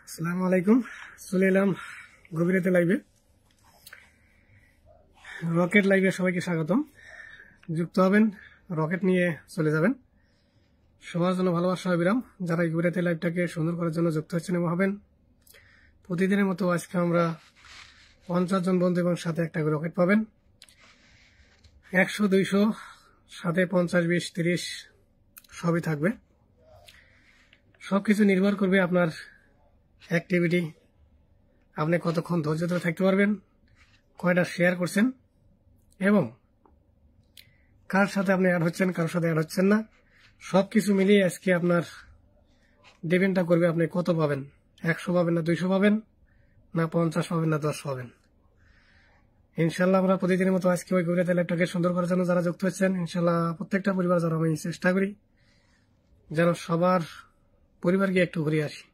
আসসালামু আলাইকুম। চলে এলাম গভীরতে লাইভে, রকেট লাইভে সবাইকে স্বাগতম। যুক্ত হবেন, রকেট নিয়ে চলে যাবেন। সবার জন্য ভালোবাসা অবিরাম। যারা এই গভীরতে লাইভটাকে সুন্দর করার জন্য যুক্ত হচ্ছেন এবং হবেন, প্রতিদিনের মতো আজকে আমরা 50 জন বন্ধু এবং সাথে একটা করে রকেট পাবেন। 100, 200, সাথে 50, 20, 30 সবই থাকবে। সবকিছু নির্ভর করবে আপনার অ্যাক্টিভিটি, আপনি কতক্ষণ ধৈর্য ধরে থাকতে পারবেন, কয়টা শেয়ার করছেন এবং কার সাথে আপনি অ্যাড হচ্ছেন, কার সাথে অ্যাড হচ্ছেন না। সবকিছু মিলিয়ে আজকে আপনার ডিপেন্ডটা করবে আপনি কত পাবেন। 100 পাবেন না 200 পাবেন, না 50 পাবেন না 10 পাবেন। ইনশাল্লাহ আমরা প্রতিদিনের মতো আজকে ওই গভীরতা লাইভটাকে সুন্দর করার জন্য যারা যুক্ত হচ্ছেন, ইনশাল্লাহ প্রত্যেকটা পরিবার যারা আমি চেষ্টা করি যেন সবার পরিবারকে একটু ঘুরিয়ে আসি।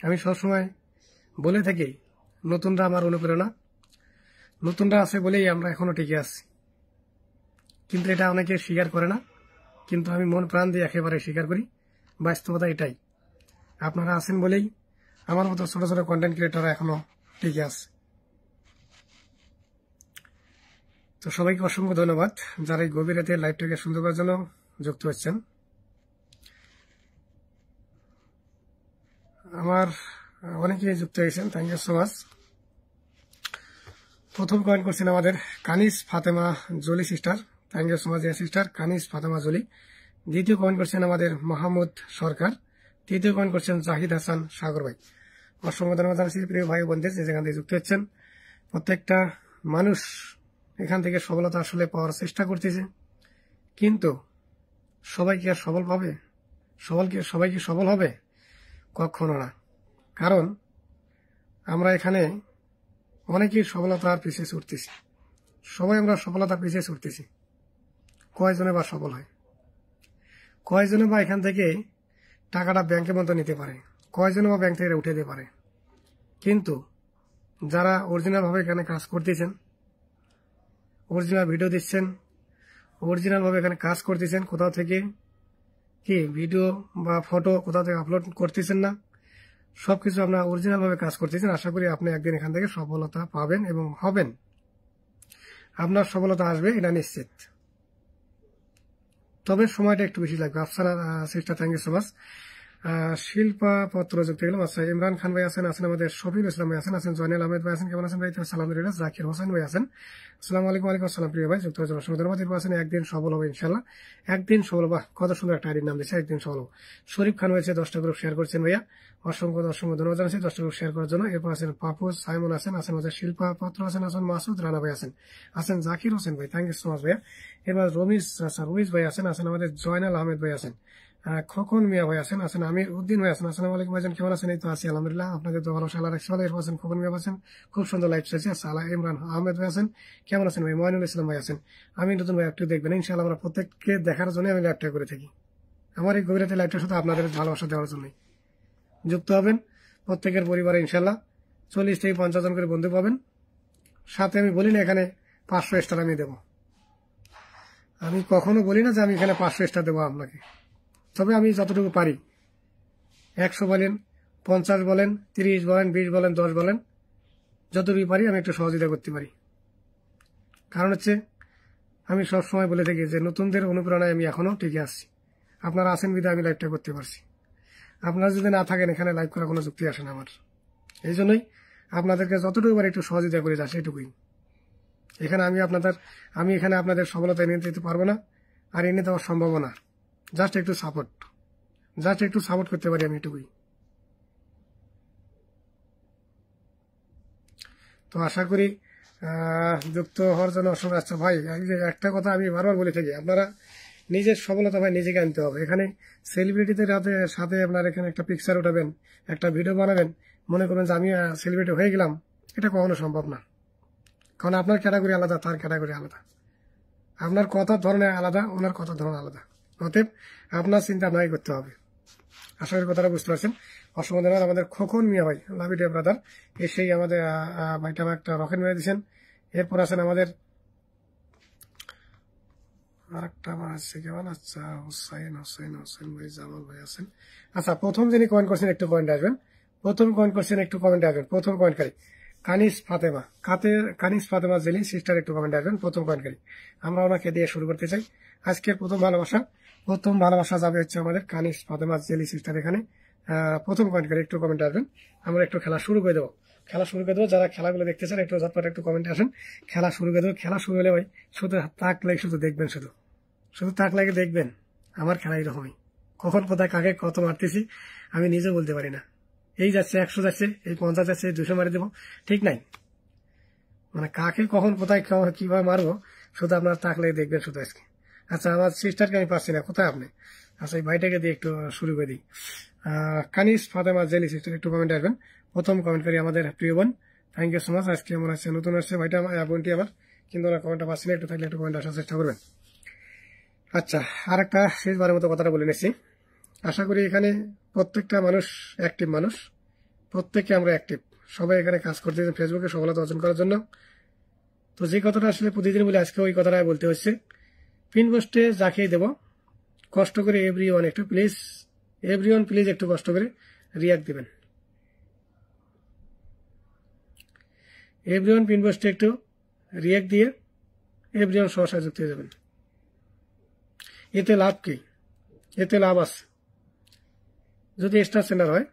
আমি সবসময় বলে থাকি, নতুনরা আমার অনুপ্রেরণা, নতুনরা আছে বলেই আমরা এখনো টিকে আছি। কিন্তু এটা অনেকে স্বীকার করে না, কিন্তু আমি মন প্রাণ দিয়ে একেবারে স্বীকার করি। বাস্তবতা এটাই, আপনারা আছেন বলেই আমার মতো ছোট ছোট কন্টেন্ট ক্রিয়েটররা এখনো টিকে আছে। তো সবাইকে অসংখ্য ধন্যবাদ যারা এই গভীর রাতে লাইভটাকে সুন্দর করার জন্য যুক্ত হচ্ছেন। আমার অনেকেই যুক্ত হয়েছেন, থ্যাংক ইউ সো মাচ। প্রথম কয়েন করছেন আমাদের Kanis Fatema Jolly sister, thank you so much sister Kanis Fatema Jolly. দ্বিতীয় কয়েন করছেন আমাদের মাহমুদ সরকার। তৃতীয় কয়েন করছেন জাহিদ হাসান সাগর ভাই। অসংখ্য ধন্যবাদ জানাচ্ছি প্রিয় ভাই বোনদের যে যেখান থেকে যুক্ত হচ্ছেন। প্রত্যেকটা মানুষ এখান থেকে সফলতা আসলে পাওয়ার চেষ্টা করতেছে, কিন্তু সবাই কি আর সফল পাবে? সবাই কি সফল হবে? কখনো না। কারণ আমরা এখানে অনেকেই সফলতার পিছিয়ে ছুটতেছি, সবাই আমরা সফলতার পিছিয়ে ছুটতেছি। কয়জনে বা সফল হয়? কয়জনে বা এখান থেকে টাকাটা ব্যাংকের মতো নিতে পারে? কয়জনে বা ব্যাংক থেকে উঠে দিতে পারে? কিন্তু যারা অরিজিনাল ভাবে এখানে কাজ করতেছেন, অরিজিনাল ভিডিও দিচ্ছেন, অরিজিনাল ভাবে এখানে কাজ করতেছেন, কোথাও থেকে কি ভিডিও বা ফটো কোথাও থেকে আপলোড করতেছেন না, সবকিছু আপনার অরিজিনাল ভাবে কাজ করতেছেন। আশা করি আপনি একদিন এখান থেকে সফলতা পাবেন এবং হবেন। আপনার সফলতা আসবে, এটা নিশ্চিত। তবে সময়টা একটু বেশি লাগবে। Afsana sister, thank you so much. Shilpa পত্র যুক্ত গেলাম। আচ্ছা, ইমরান খান ভাই আছেন, আমাদের শফিউল ইসলাম ভাই আছেন, জয়নাল আহমেদ ভাই আছেন, কেমন আছেন ভাই? আলহামদুলিল্লাহ। জাকির হোসেন ভাই আছেন, আসসালামু আলাইকুম। ওয়ালাইকুম আসসালাম প্রিয় ভাই, যুক্ত হয়েছেন অসংখ্য ধন্যবাদ। এরপর আছেন একদিন সফল হবে ইনশাল্লাহ, একদিন সফল। বাহ, কত সুন্দর একটা আইডির নাম দিচ্ছে, একদিন সফল। শরীফ খান হয়েছে 10টা গ্রুপ শেয়ার করছেন ভাইয়া, অসংখ্য ধন্যবাদ জানাচ্ছি 10টা গ্রুপ শেয়ার করার জন্য। এরপর আছেন পাপুস সাইমন আছেন, আমাদের শিল্পা পত্র আছেন, মাসুদ রানা ভাই আছেন জাকির হোসেন ভাই, থ্যাংক ইউ সো মাচ ভাইয়া। এবার রমিজ ভাই আছেন, আমাদের জয়নাল আহমেদ ভাই আছেন, খোকন মিয়া ভাই আছেন, আমির উদ্দিন ভাই আছেন। আসসালামু আলাইকুম ভাইজান, কেমন আছেন? এই তো আছি আলহামদুলিল্লাহ, আপনাদের তো ভালো সালা রাখছি। এরপর আছেন খোকন মিয়া আছেন, খুব সুন্দর লাইভ চলছে। সালা ইমরান আহমেদ ভাই আছেন, কেমন আছেন ভাই? ময়নুল ইসলাম ভাই আছেন। আমি নতুন ভাই, একটু দেখবেন ইনশাআল্লাহ। আমরা প্রত্যেককে দেখার জন্য আমি লাইভটা করে থাকি। আমার এই গভীরতা লাইভটা শুধু আপনাদের ভালোবাসা দেওয়ার জন্যই। যুক্ত হবেন, প্রত্যেকের পরিবারে ইনশাআল্লাহ 40 থেকে 50 জন করে বন্ধু পাবেন। সাথে আমি বলি না এখানে 500 স্টার আমি দেবো, আমি কখনো বলি না যে আমি এখানে 500 স্টার দেবো আপনাকে। তবে আমি যতটুকু পারি, 100 বলেন, 50 বলেন, 30 বলেন, 20 বলেন, 10 বলেন, যতটুকু পারি আমি একটু সহযোগিতা করতে পারি। কারণ হচ্ছে আমি সবসময় বলে থাকি যে নতুনদের অনুপ্রেরণায় আমি এখনো টিকে আসছি। আপনারা আছেন বিধায় আমি লাইভটা করতে পারছি। আপনারা যদি না থাকেন এখানে লাইভ করার কোনো যুক্তি আসে না আমার। এই জন্যই আপনাদেরকে যতটুকু পারি একটু সহযোগিতা করে যাচ্ছি, এটুকুই। আমি এখানে আপনাদের সফলতা এনে দিতে পারবো না, আর এনে দেওয়া সম্ভব না। জাস্ট একটু সাপোর্ট করতে পারি আমি, এটুকুই। তো আশা করি যুক্ত হওয়ার জন্য অসংখ্য। আচ্ছা ভাই, একটা কথা আমি বারবার বলে থাকি, আপনারা নিজের সফলতা ভাই নিজেকে আনতে হবে। এখানে সেলিব্রিটিদের সাথে আপনার এখানে একটা পিকচার উঠাবেন, একটা ভিডিও বানাবেন, মনে করবেন যে আমি সেলিব্রিটি হয়ে গেলাম, এটা কখনো সম্ভব না। কারণ আপনার ক্যাটাগরি আলাদা, তার ক্যাটাগরি আলাদা, আপনার কথার ধরনের আলাদা, ওনার কথার ধরন আলাদা। অতএব আপনার চিন্তা আপনাকে করতে হবে। আশা করি কথাটা বুঝতে পারছেন। অসংখ্য ধন্যবাদ আমাদের খোকন মিয়া ভাই, লাভ ইউ ডিয়ার ব্রাদার। এসেই আমাদের ভাইটা একটা রকেট মেরে দিয়েছেন। এরপর আছেন আমাদের আরেকটা আমার আছে, কেমন? আচ্ছা, হোসেন ভাই, জামাল ভাই আছেন। আচ্ছা, প্রথম যিনি কয়েন করছেন একটু পয়েন্ট আসবেন। প্রথম কমেন্ট করছেন, একটু কমেন্টে আসবেন। প্রথম কমেন্টকারী কানিস ফাতেমা জেলি সিস্টার, একটু কমেন্টে আসবেন। প্রথম কমেন্টকারী, আমরা ওনাকে দিয়ে শুরু করতে চাই আজকের প্রথম ভালোবাসা যাবে হচ্ছে আমাদের কানিস ফাতেমা জেলি সিস্টার। এখানে প্রথম কমেন্টকারী, একটু কমেন্টে আসবেন। আমরা একটু খেলা শুরু করে দেবো। যারা খেলাগুলো দেখতে চান একটু ঝটপট একটু কমেন্টে আসেন। খেলা শুরু করে দেবো। খেলা শুরু হলে ভাই শুধু তাক লাগে, শুধু দেখবেন, শুধু তাক লাগে দেখবেন। আমার খেলা এরকমই, কখন কোথায় কাকে কত মারতেছি আমি নিজে বলতে পারি না। এই যাচ্ছে 100 যাচ্ছে, এই 50 যাচ্ছে, 200 মারি দেবো, ঠিক নাই। মানে কাকে কখন কোথায় কিভাবে মারবো শুধু আপনার তাক লাগে দেখবেন শুধু আজকে। আচ্ছা, আমার সিস্টারকে আমি পাচ্ছি না, কোথায় আপনি? আচ্ছা, এই ভাইটাকে দিয়ে একটু শুরু করে দিই। কানিস ফাতেমা জেলি সিস্টার, একটু কমেন্ট আসবেন। প্রথম কমেন্ট করি আমাদের প্রিয় বোন, থ্যাংক ইউ সো মাচ। আজকে মনে হচ্ছে নতুন আসছে ভাইটা, বোনটি আমার, কিন্তু ওরা কমেন্টটা পাচ্ছি না। একটু থাকলে একটু কমেন্ট আসার চেষ্টা করবেন। আচ্ছা, আর একটা শেষবারের মতো কথাটা বলে নিচ্ছি। আশা করি এখানে প্রত্যেকটা মানুষ অ্যাক্টিভ মানুষ, প্রত্যেকে আমরা অ্যাক্টিভ, সবাই এখানে কাজ করতেছে ফেসবুকে সফলতা অর্জন করার জন্য। তো যে কথাটা আসলে প্রতিদিন বলে আজকে ওই কথাটাই বলতে হচ্ছে। পিন পোস্টে যাকেই দেব, কষ্ট করে এভরিওয়ান প্লিজ একটু কষ্ট করে রিয়াক্ট দিবেন। এভরিওয়ান পিন পোস্টে একটু রিয়াক্ট দিয়ে এভরিওয়ান সহসায় যুক্ত হয়ে যাবেন। এতে লাভ কি? এতে লাভ আছে। যদি স্টার সেন্ডার হয়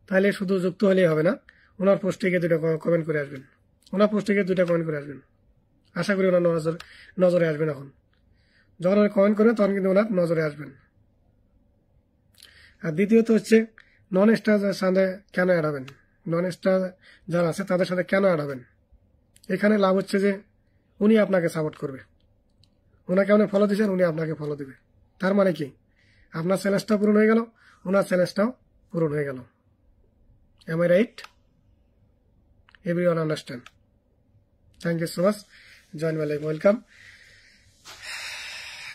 তাহলে শুধু যুক্ত হলেই হবে না, ওনার পোস্টে গিয়ে 2টা কমেন্ট করে আসবেন। আশা করি ওনার নজরে আসবেন। এখন যখন উনি কমেন্ট করবেন তখন কিন্তু ওনার নজরে আসবেন। আর দ্বিতীয়ত হচ্ছে নন স্টার সাথে কেন অ্যাড হবেন, নন স্টার যারা আছে তাদের সাথে কেন অ্যাড হবেন? এখানে লাভ হচ্ছে যে উনি আপনাকে সাপোর্ট করবে, ওনাকে আপনি ফলো দিচ্ছেন, উনি আপনাকে ফলো দিবে। তার মানে কি, আপনার চ্যালেঞ্জটা পূরণ হয়ে গেল, ওনার চ্যালেঞ্জটাও পূরণ হয়ে গেল। Am I right? Everyone understand? Thank you so much, join my live, welcome.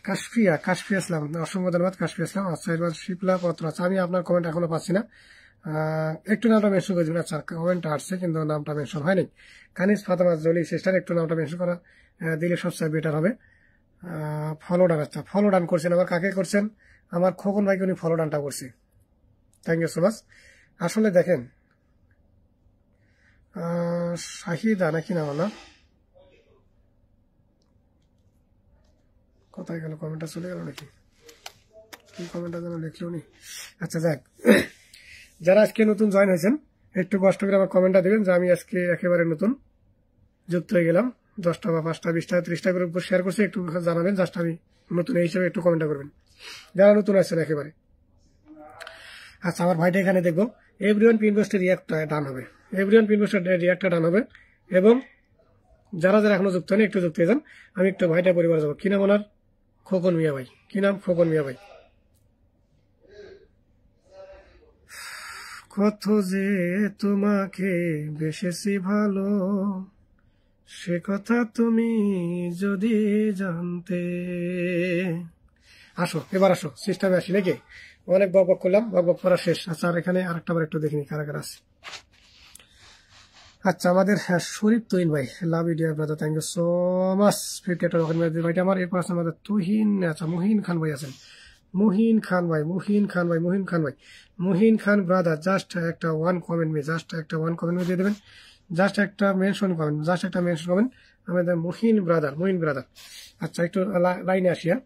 Kashfia Islam, অসংখ্য ধন্যবাদ কাশফিয়া ইসলাম। আচ্ছা, এবার শিপলা পত্র। আচ্ছা, আমি আপনার কমেন্ট এখনো পাচ্ছি না, একটু নামটা মেনশন করে দিবেন। আচ্ছা, কমেন্ট আসছে কিন্তু নামটা মেনশন হয়নি। কানিস ফাতেমা জলি সিস্টার, একটু নামটা মেনশন করা দিলে সবচেয়ে বেটার হবে। ফলো ডান, আচ্ছা ফলো ডান করছেন, আবার কাকে করছেন? আমার খোকন ভাইকে উনি ফলো ডানটা করছে, থ্যাংক ইউ সো মাচ। আসলে দেখেন, শাহিদা নাকি নাম না, কোথায় গেল কমেন্টটা, চলে গেল নাকি? কি কমেন্টটা যেন লিখলো নি। আচ্ছা, যাক, যারা আজকে নতুন জয়েন হয়েছেন একটু কষ্ট করে আমার কমেন্টটা দেবেন যে আমি আজকে একেবারে নতুন যুক্ত হয়ে গেলাম। 10টা বা 5টা 20টা 30টা করে শেয়ার করছি, একটু জানাবেন জাস্ট আমি নতুন এই হিসেবে একটু কমেন্টটা করবেন যারা নতুন আসছেন একেবারে। আচ্ছা, আমার ভাইটা এখানে দেখবো এভরিওয়ান পিন পোস্টের রিয়াক্টটা ডান হবে, এবং যারা যারা এখনো যুক্ত হয়নি একটু যুক্ত হয়ে যান। আমি একটু ভাইটা পরিবার যাবো। কি নাম ওনার? খোকন মিয়া ভাই। কি নাম? খোকন মিয়া ভাই। কত যে তোমাকে বেসেছি ভালো, সে কথা তুমি যদি জানতে। আসো, এবার আসো, সিস্টেমে আসি নাকি? অনেক বক করলাম, বক করা শেষ। আচ্ছা, আর এখানে আরেকটা বার একটু দেখিনি কারা কারা আছে। আচ্ছা, আমাদের শরীফ তুহিন ভাই, love you dear brother, thank you so much. 50 ভাইটা আমার। এরপর আছে আমাদের তুহিন, আচ্ছা মুহিন খান ভাই আছেন। মুহিন খান ব্রাদার, জাস্ট একটা ওয়ান কমেন্ট দিয়ে দেবেন, জাস্ট একটা মেনশন কমেন্ট আমাদের মুহিন ব্রাদার। আচ্ছা, একটু লাইনে আসিয়া।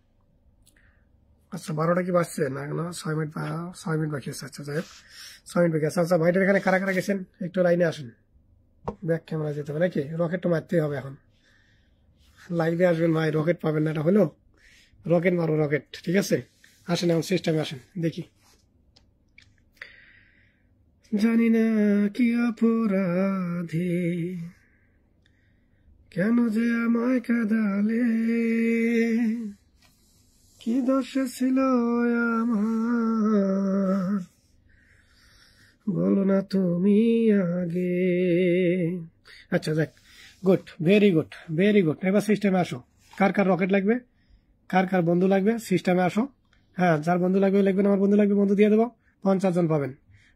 আচ্ছা, 12টা কি বাজছে না? 6 মিনিট বাকি আছে। আচ্ছা, যাই হোক, 6 মিনিট বাকি আছে। আচ্ছা, ভাইটার এখানে কারা কারা গেছেন একটু লাইনে আসেন। ব্যাক ক্যামেরা যেতে হবে নাকি? রকেট তো মারতেই হবে এখন, লাইভে আসবেন ভাই, রকেট পাবেন না, এটা হলো রকেট মারো, রকেট। ঠিক আছে, আসেন এখন সিস্টেমে আসেন, দেখি। জানি না কি অপরাধী, কেন যে আমায় কাঁদালে, কি দোষ ছিল আমার, বলো না তুমি আগে। আচ্ছা, যাক, গুড, ভেরি গুড। এবার সিস্টেমে আসো। কার কার রকেট লাগবে, কার কার বন্ধু লাগবে, সিস্টেমে আসো। হ্যাঁ, যার বন্ধু লাগবে লিখবেন আমার বন্ধু লাগবে, বন্ধু দিয়ে দেবো, 50 জন পাবেন।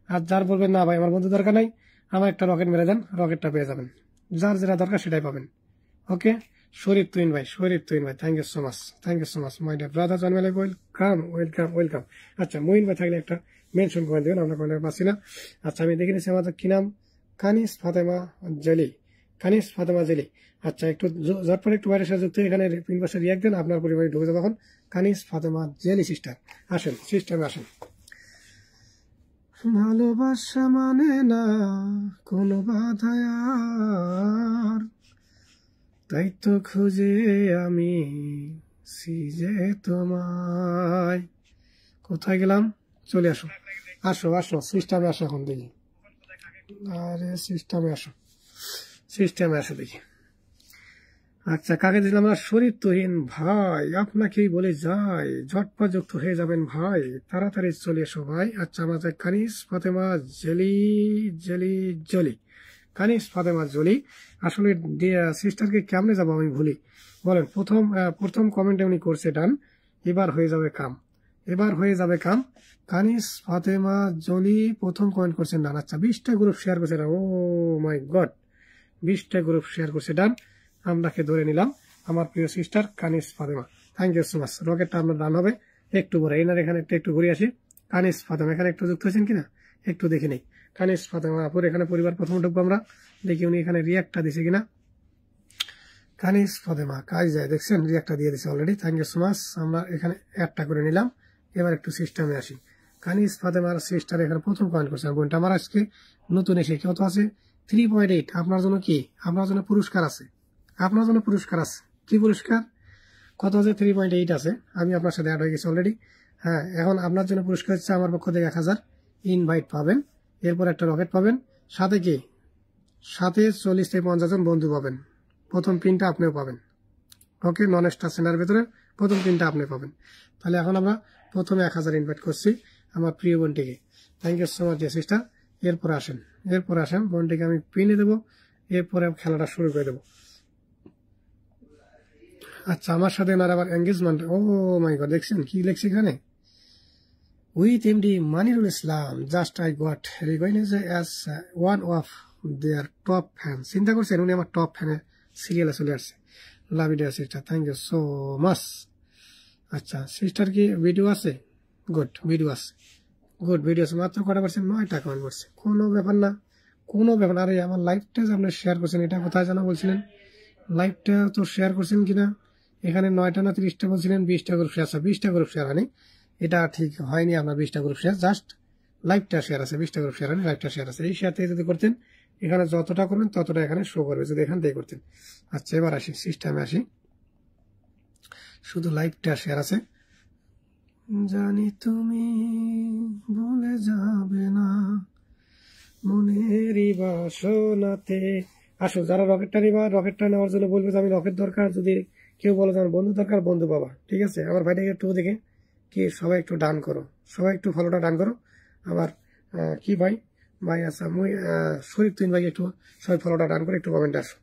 আর যার বলবেন না ভাই আমার বন্ধু দরকার নাই, আমার একটা রকেট মেরে দেন, রকেটটা পেয়ে যাবেন। যার যেটা দরকার সেটাই পাবেন। ওকে, শরীফ তুহিন ভাই, thank you so much my dear brother, welcome. আচ্ছা, মহিন ভাই থাকলে একটা মেনশন করে দেবেন, আমরা কমেন্ট পাচ্ছি না। আচ্ছা আমি দেখে নিচ্ছি আমাদের কি নাম, কানিস ফাতেমা জেলি, কানিস ফাতেমা জেলি। আচ্ছা একটু ঝটপট একটু বাইরের সাথে যুক্ত এখানে পিন বক্সে রিয়াক্ট দেন, আপনার পরিবারে ঢুকে যাবে। এখন কানিস ফাতেমা জেলি সিস্টার আসেন, সিস্টেমে আসেন। ভালোবাসা মানে না কোনো বাধা আর, তাই তো খুঁজে আমি সিজে তোমায়। কোথায় গেলাম, চলে আসো, আসো আসো সিস্টেমে আসো, এখন দেখি, আরে সিস্টেমে আসো, সিস্টেমে আসো দেখি। আচ্ছা কাকে দিলাম আমরা, শরীর তুহিন ভাই, আপনাকেই বলে যাই ঝটপট যুক্ত হয়ে যাবেন ভাই, তাড়াতাড়ি চলে এসো ভাই। আচ্ছা আমাদের কানিস ফাতেমা জেলি জেলি জলি, কানিস ফাতেমা জলি। আসলে সিস্টারকে কেমনে যাবো আমি ভুলি, বলেন। প্রথম কমেন্টে উনি করছে ডান, এবার হয়ে যাবে কাম, এবার হয়ে যাবে কাম। কানিস ফাতেমা জলি প্রথম কমেন্ট করছেন ডান। আচ্ছা 20টা গ্রুপ শেয়ার করছে ডান, ও মাই গড 20টা গ্রুপ শেয়ার করছে ডান, আমরাকে ধরে নিলাম আমার প্রিয় sister Kanis Fatema. Thank you so much. রকেটটা আপনার ডান হবে একটু পরে, এনার এখানে একটু ঘুরে আসি। কানিস ফাতেমা এখানে একটু যুক্ত হয়েছেন কিনা একটু দেখে নেই। কানিস ফাতেমা আপুর এখানে পরিবার প্রথম ঢুকবো আমরা, দেখি উনি এখানে রিয়াক্টটা দিছে কিনা। কানিস ফাতেমা কাজ যায় দেখছেন, রিয়াক্টটা দিয়ে দিছে already, thank you so much. আমরা এখানে একটা করে নিলাম, এবার একটু সিস্টেমে আসি। কানিস ফাতেমার সিস্টার এখানে প্রথম কমেন্ট করছে, বোনটা আমার আজকে নতুন এসে কত আছে 3.8। আপনার জন্য কি, আপনার জন্য পুরস্কার আছে, আপনার জন্য পুরস্কার আছে। কি পুরস্কার, কত আছে 3.8 আছে, আমি আপনার সাথে অ্যাড হয়ে গেছি অলরেডি। হ্যাঁ এখন আপনার জন্য পুরস্কার হচ্ছে আমার পক্ষ থেকে 1000 ইনভাইট পাবেন, এরপর একটা রকেট পাবেন, সাথে কি সাথে 40 থেকে 50 জন বন্ধু পাবেন, প্রথম পিনটা আপনিও পাবেন। ওকে নন স্টার সেন্টার ভিতরে প্রথম পিনটা আপনি পাবেন। তাহলে এখন আমরা প্রথমে 1000 ইনভাইট করছি আমার প্রিয় বোনটিকে, thank you so much sister. এরপর আসেন, এরপর আসেন বোনটিকে আমি পিনে দেবো, এরপরে খেলাটা শুরু করে দেবো। আচ্ছা আমার সাথে এনার আবার এঙ্গেজমেন্ট, ও মাই গড দেখছেন কি লেখছে এখানে, with MD Manirul Islam, just I got recognised as one of their top fan. চিন্তা করছেন উনি আমার টপ ফ্যানের সিরিয়ালে চলে আসছে, love it sister, thank you so much. আচ্ছা সিস্টার কি ভিডিও আছে, গুড ভিডিও আছে, গুড ভিডিও আছে। মাত্র কটা পারছেন, 9টা কমেন্ট করছে, কোনো ব্যাপার না, কোনো ব্যাপার না। আরে আমার লাইভটা যে আপনি শেয়ার করছেন এটা কোথায় জানা বলছিলেন, লাইভটা তো শেয়ার করছেন কিনা, এখানে 9টা না 30টা বলছিলেন, 20টা গ্রুপ শেয়ার আছে, 20টা গ্রুপ শেয়ার হয়নি, এটা ঠিক হয়নি আপনার 20টা গ্রুপ শেয়ার, জাস্ট লাইভটা শেয়ার আছে, 20টা গ্রুপ শেয়ার হয়নি, লাইভটা শেয়ার আছে। এই শেয়ার থেকে যদি করতেন এখানে যতটা করবেন ততটা এখানে শো করবে, যদি এখান থেকে করতেন। আচ্ছা এবার আসি সিস্টেমে আসি, শুধু লাইভটা শেয়ার আছে। জানি তুমি ভুলে যাবে না মনেরই বাসনাতে। আসো যারা রকেটটা নিবা, রকেটটা নেওয়ার জন্য বলবে যে আমি রকেট দরকার, যদি কেউ বলে আমার বন্ধু দরকার, বন্ধু পাবা, ঠিক আছে। আমার ভাইটাকে একটু দেখে কি সবাই একটু ডান করো, সবাই একটু ফলোটা ডান করো। আমার কি ভাই ভাই আচ্ছা মুই শরীফ তুইন ভাই একটু সবাই ফলোটা ডান করে একটু কমেন্টে আসো।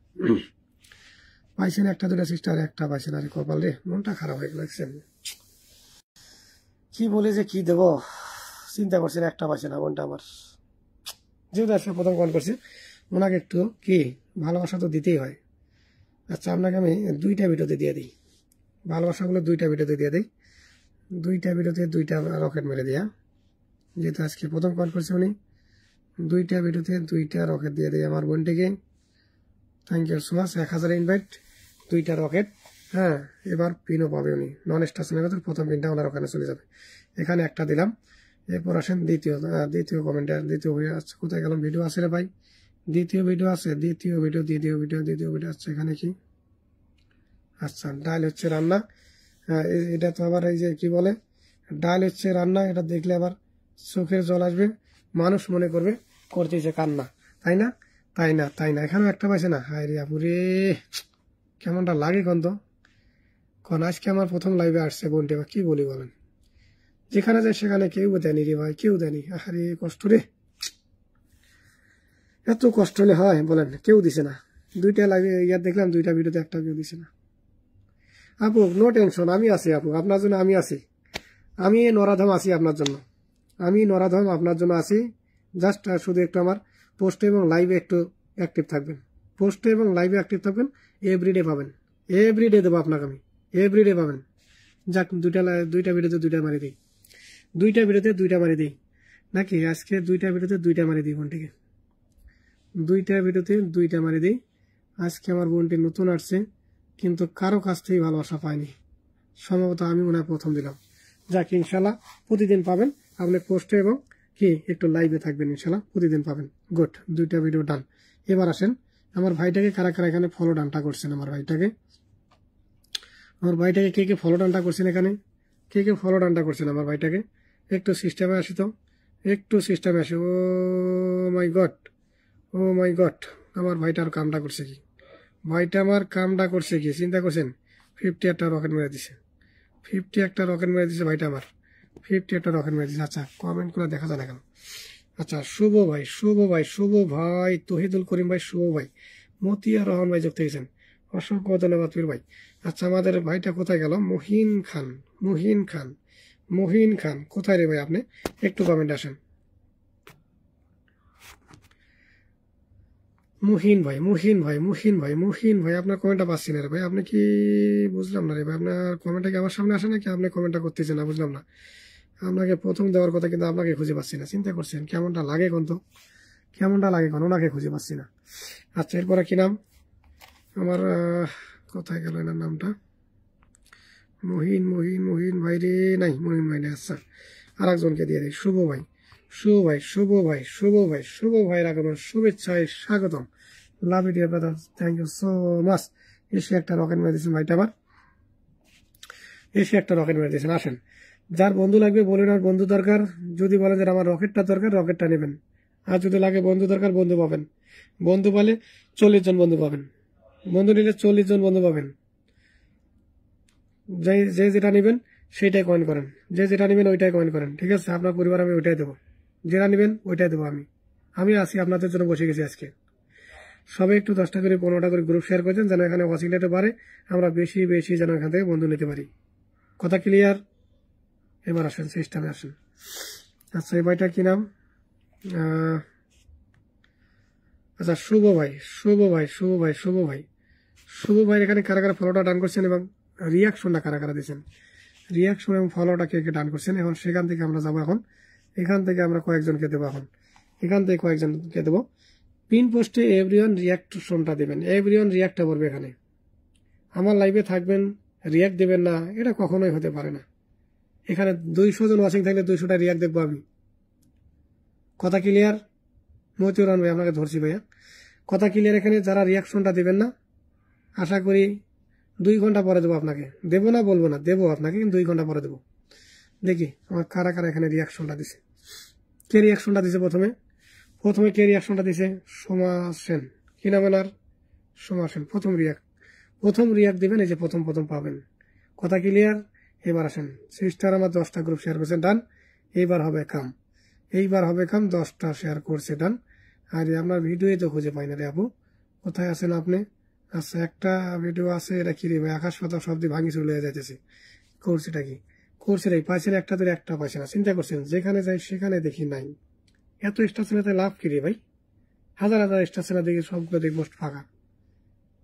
পাইছেন একটা দুটা সিস্টার, একটা পাইছেন, আরে কপাল রে, মনটা খারাপ হয়ে লাগছেন, কি বলে যে কি দেবো চিন্তা করছেন, একটা পাইছে না বোনটা আমার, যেহেতু আজকে প্রথম কল করছি ওনাকে একটু কি ভালোবাসা তো দিতেই হয়। আচ্ছা আপনাকে আমি 2টা ভিডিওতে দিয়ে দিই, ভালোবাসাগুলো 2টা ভিডিওতে দিয়ে দিই, 2টা ভিডিওতে 2টা রকেট মেরে দিয়া, যেহেতু আজকে প্রথম কল করছে উনি, 2টা ভিডিওতে 2টা রকেট দিয়ে দিই আমার বোনটিকে, thank you so much. 1000 invite, 2টা রকেট। হ্যাঁ এবার পিনও পাবে উনি, নন স্টেশনের ভেতর প্রথম পিনটা ওনার ওখানে চলে যাবে, এখানে একটা দিলাম। এরপর আসেন দ্বিতীয় কমেন্টে, দ্বিতীয় ভিডিও আছে, কোথায় গেলাম, ভিডিও আছে রে ভাই, দ্বিতীয় ভিডিও আছে, দ্বিতীয় ভিডিও আছে এখানে কি, আচ্ছা ডাল হচ্ছে রান্না, এটা তো আবার এই যে কি বলে ডাল হচ্ছে রান্না, এটা দেখলে আবার চোখের জল আসবে, মানুষ মনে করবে করতেছে কান্না, তাই না, তাই না, তাই না। এখানেও একটা পাইছে না, হায় রে আপুরে কেমনটা লাগে কোন আজকে আমার প্রথম লাইভে আসছে বোনটি, আবার কি বলি বলেন, যেখানে যায় সেখানে কেউ দেয়নি রে ভাই, কেউ দেয়নি, আরে কষ্ট রে, এত কষ্ট হলে হয় বলেন, কেউ দিছে না। 2টা লাইভে ইয়ার দেখলাম, 2টা ভিডিওতে একটা কেউ দিছে না। আপু নো টেনশন, আমি আছি আপু আপনার জন্য, আমি আছি, আমি নরাধম আছি আপনার জন্য, আমি নরাধম আপনার জন্য আছি। জাস্ট শুধু একটু আমার পোস্টে এবং লাইভে একটু অ্যাক্টিভ থাকবেন, পোস্টে এবং লাইভে অ্যাক্টিভ থাকবেন, এভরিডে পাবেন, এভরিডে দেবো আপনাকে আমি, এভরিডে পাবেন। যাক 2টা ভিডিওতে 2টা মারি দিই, 2টা ভিডিওতে 2টা মারি দিই, নাকি আজকে দুইটা ভিডিওতে দুইটা মারি দিই বোনটিকে, দুইটা ভিডিওতে দুইটা মারি দিই। আজকে আমার বোনটি নতুন আসছে, কিন্তু কারো কাছ থেকেই ভালোবাসা পায়নি, সম্ভবত আমি মনে হয় প্রথম দিলাম। যাক, ইনশাল্লাহ প্রতিদিন পাবেন আপনি পোস্টে এবং কি একটু লাইভে থাকবেন, ইনশাল্লাহ প্রতিদিন পাবেন। গুড, দুইটা ভিডিও ডান। এবার আসেন আমার ভাইটাকে কারা কারা এখানে ফলো ডানটা করছেন, আমার ভাইটাকে কে কে ফলো ডানটা করছেন, এখানে কে কে ফলো ডানটা করছেন আমার ভাইটাকে। একটু সিস্টেমে আসি তো, একটু সিস্টেমে আসি। ও my god, O my god, আমার ভাইটার কামটা করছে কি, ভাইটা আমার কামটা করছে কি চিন্তা করছেন। 50 একটা রকেট মেরে দিছে, 50 একটা রকেট মেরে দিছে ভাইটা আমার, 50 একটা রকেট মেরে দিছে। আচ্ছা, কমেন্ট করে দেখা যায় না কেন। আচ্ছা, শুভ ভাই, শুভ ভাই, শুভ ভাই, তহিদুল করিম ভাই, শুভ ভাই, মতিয়া রহমান ভাই যুক্ত হয়েছেন, অসংখ্য ধন্যবাদ পীর ভাই। আচ্ছা, আমাদের ভাইটা কোথায় গেল? মহিন খান, মহিন খান, মহিন খান কোথায় রে ভাই? আপনি একটু কমেন্ট আসেন। মুহিন ভাই, মুহিন ভাই, মুহিন ভাই, মুহিন ভাই, আপনার কমেন্টটা পাচ্ছি না রে ভাই। আপনি কি, বুঝলাম না রে ভাই, আপনার কমেন্টটা কি আমার সামনে আসে নাকি আপনি কমেন্টটা করতেছেন না, বুঝলাম না। আপনাকে প্রথম দেওয়ার কথা, কিন্তু আপনাকে খুঁজে পাচ্ছি না। চিন্তা করছেন কেমনটা লাগে কোন, তো কেমনটা লাগে কোন, ওনাকে খুঁজে পাচ্ছি না। আচ্ছা, এরপরে কি নাম আমার, কোথায় গেল এনার নামটা? মহিন, মহিন, মহিন ভাই রে, নাই মহিন ভাই নেই। আচ্ছা, আর একজনকে দিয়ে দিই, শুভ ভাই, শুভ ভাই, শুভ ভাই, শুভ ভাই, শুভ ভাইয়ের আগমন, শুভেচ্ছায় স্বাগতম। Love you dear brother, thank you so much. এসে একটা রকেট মেরে দিয়েছেন ভাইটা আবার, এসে একটা রকেট মেরে দিয়েছেন। আসেন, যার বন্ধু লাগবে বলেন, আর বন্ধু দরকার যদি বলেন যে আমার রকেটটা দরকার, রকেটটা নেবেন। আর যদি লাগে বন্ধু দরকার, বন্ধু পাবেন। বন্ধু পালে 40 জন বন্ধু পাবেন, বন্ধু নিলে 40 জন বন্ধু পাবেন। যে যেটা নেবেন সেইটাই কয়েন করেন, যে যেটা নেবেন ওইটাই কয়েন করেন, ঠিক আছে? আপনার পরিবার আমি ওইটাই দেবো, যেটা নেবেন ওইটাই দেবো। আমি আছি আপনাদের জন্য, বসে গেছি আজকে। সবাই একটু 10টা করে 15টা করে গ্রুপ শেয়ার করছেন, যেন এখানে ওয়াচিং রেটে পারে, আমরা বেশি বেশি যেন এখান থেকে বন্ধু নিতে পারি। কথা ক্লিয়ার? এবার আসেন, সিস্টেমে আসেন। আচ্ছা, এই ভাইটা কি নাম? আচ্ছা, শুভ ভাই, শুভ ভাই, শুভ ভাই, শুভ ভাই, শুভ ভাই, এখানে কারা কারা ফলোটা ডান করছেন এবং রিয়াকশনটা কারা কারা দিচ্ছেন, রিয়াকশন এবং ফলোটা কে কে ডান করছেন। এখন সেখান থেকে আমরা যাবো, এখন এখান থেকে আমরা কয়েকজনকে দেবো, এখন এখান থেকে কয়েকজনকে দেবো। পিন পোস্টে এভরিওয়ান রিয়াকশনটা দেবেন, এভরিওয়ান রিয়াক্টটা করবে। এখানে আমার লাইভে থাকবেন, রিয়াক্ট দেবেন না, এটা কখনোই হতে পারে না। এখানে 200 জন ওয়াচিং থাকলে 200টা রিয়াক্ট দেখবো আমি। কথা ক্লিয়ার? মতিউর রহমান ভাই, আপনাকে ধরছি ভাইয়া, কথা ক্লিয়ার? এখানে যারা রিয়াকশনটা দেবেন না, আশা করি 2 ঘন্টা পরে দেবো আপনাকে। দেবো না বলবো না, দেবো আপনাকে, কিন্তু 2 ঘন্টা পরে দেবো। দেখি আমার কারা কারা এখানে রিয়াকশনটা দিছে। কে রিয়াকশনটা দিছে? প্রথমে কে রিয়াকশনটা দিছে? সোমা সেন, কি নাম এনার? সোমা সেন। প্রথম রিয়াক্ট দিবেন, এই যে প্রথম পাবেন। কথা ক্লিয়ার? এবার আসেন, সিস্টার আমার 10টা গ্রুপ শেয়ার করছেন, ডান। এইবার হবে কাম, 10টা শেয়ার করছে, ডান। আর আপনার ভিডিওই তো খুঁজে পাই না রে আপু, কোথায় আছেন আপনি? আচ্ছা, একটা ভিডিও আছে, এটা কি রে ভাই? আকাশ পাতাল শব্দ ভাঙি চলে যাইতেছে, করছেটা কি? করছে রে, পাইছেন একটা ধরে, একটা পাইছে না। চিন্তা করছেন, যেখানে যাই সেখানে দেখি নাই। এত স্টেশনে লাভ কি রে ভাই? হাজার হাজার স্টেশনে দেখি, সবগুলো দেখি মোস্ট ফাঁকা।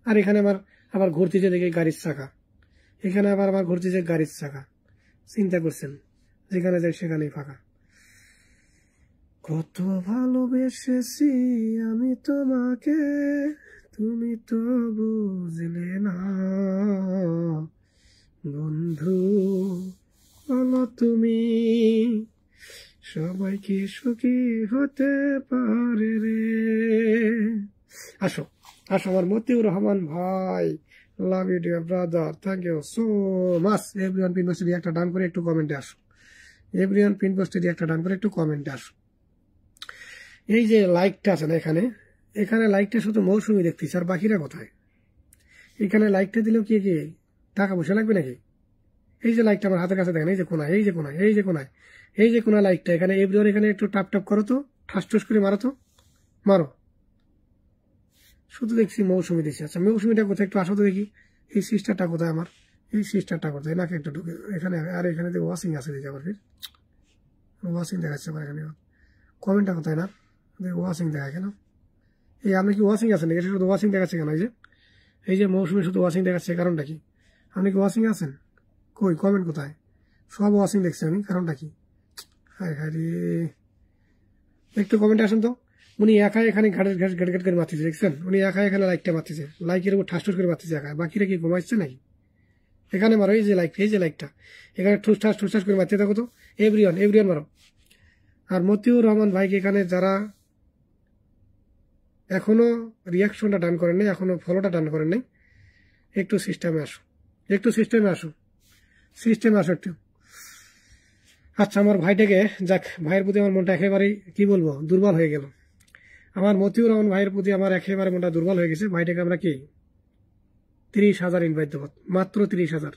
আর এখানে আবার ঘুরতেছে দেখি গাড়ির চাকা, এখানে আবার ঘুরতেছে গাড়ির চাকা। চিন্তা করছেন, যেখানে যাই সেখানেই ফাঁকা। কত ভালোবেসেছি আমি তোমাকে, তুমি তো বুঝলে না বন্ধু, বলো তুমি সবাই কি সুখী হতে পারে রে। আসো আসো আমার মতিউর রহমান ভাই, love you dear brother, thank you so much. Everyone pin পোস্টে একটা ডান করে একটু কমেন্টে আসো, এভরিওয়ান পিন পোস্টে একটা ডান করে একটু কমেন্টে আসো। এই যে লাইকটা আছে না, এখানে লাইকটা শুধু মৌসুমি দেখতেছি, আর বাকিরা কোথায়? এখানে লাইকটা দিলেও কি টাকা পয়সা লাগবে নাকি? এই যে লাইকটা আমার হাতের কাছে দেখেন, এই যে কোনায়, এই যে কোনায়, এই যে কোনায়, এই যে কোনায় লাইকটা, এখানে এভরিওয়ান, এখানে একটু টাপ টাপ করো তো, ঠাস ঠুস করে মারো তো, মারো। শুধু দেখছি মৌসুমি দিচ্ছে। আচ্ছা, মৌসুমিটা কোথায়? একটু আসো তো দেখি। এই সিস্টারটা কোথায় আমার? এই সিস্টারটা কোথায়? নাকি একটু ঢুকে এখানে, আর এখানে যে ওয়াশিং আছে দিকে আবার, ফির ওয়াশিং দেখাচ্ছে আমার এখানে। কমেন্টটা কোথায়? না ওয়াশিং দেখা কেন? এই আপনি কি ওয়াশিং আছেন নাকি? শুধু ওয়াশিং দেখাচ্ছে কেন? এই যে মৌসুমি শুধু ওয়াশিং দেখাচ্ছে, কারণটা কি? আপনি কি ওয়াশিং আছেন? কই কমেন্ট কোথায়? সব ওয়াশিং দেখছি আমি, কারণটা কি? হায় হায় রে, একটু কমেন্টে আসুন তো। উনি একাই এখানে ঘাটের ঘাট ঘাট ঘাট করে মারতেছে, দেখছেন? উনি একাই এখানে লাইকটা মারতেছে, লাইকের উপর ঠাস ঠুস করে মারতেছে একা। বাকিরা কি ঘুমাইছে নাকি? এখানে মারো, এই যে লাইকটা এখানে ঠুস ঠাস করে মারতে থাকো তো। এভরিওয়ান মারো। আর মতিউর রহমান ভাইকে এখানে যারা এখনো রিয়াকশনটা ডান করেন নাই, এখনো ফলোটা ডান করেন নাই, একটু সিস্টেমে আসো একটু। আচ্ছা, আমার ভাইটাকে যাক, ভাইয়ের প্রতি আমার মনটা একেবারেই কি বলবো দুর্বল হয়ে গেল। আমার মতিউর রহমান ভাইয়ের প্রতি আমার একেবারে মনটা দুর্বল হয়ে গেছে। ভাইটাকে আমরা কি 30,000 ইনভাইট দেবো, মাত্র 30,000।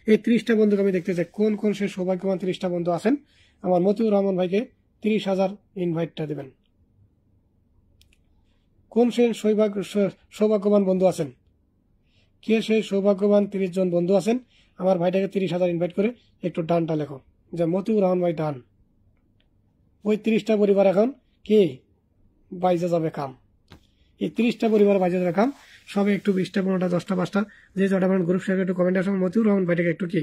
এই 30টা বন্ধুকে আমি দেখতে চাই কোন কোন সে সৌভাগ্যবান 30টা বন্ধু আছেন। আমার মতিউর রহমান ভাইকে 30,000 ইনভাইটটা দেবেন। কোন সে সৌভাগ্যবান বন্ধু আছেন? কে সেই সৌভাগ্যবান 30 জন বন্ধু আছেন? আমার ভাইটাকে 30,000 ইনভাইট করে একটু ডানটা লেখো যে মতিউর রহমান ভাই ডান। ওই 30টা পরিবার এখন কি বাইজে যাবে কাম। এই 30টা পরিবার বাইজে যাবে কাম। সবে একটু 20টা 15টা 10টা 5টা যে যটা গ্রুপ শেয়ার একটু কমেন্ট আসুন। মতিউর রহমান ভাইটাকে একটু কি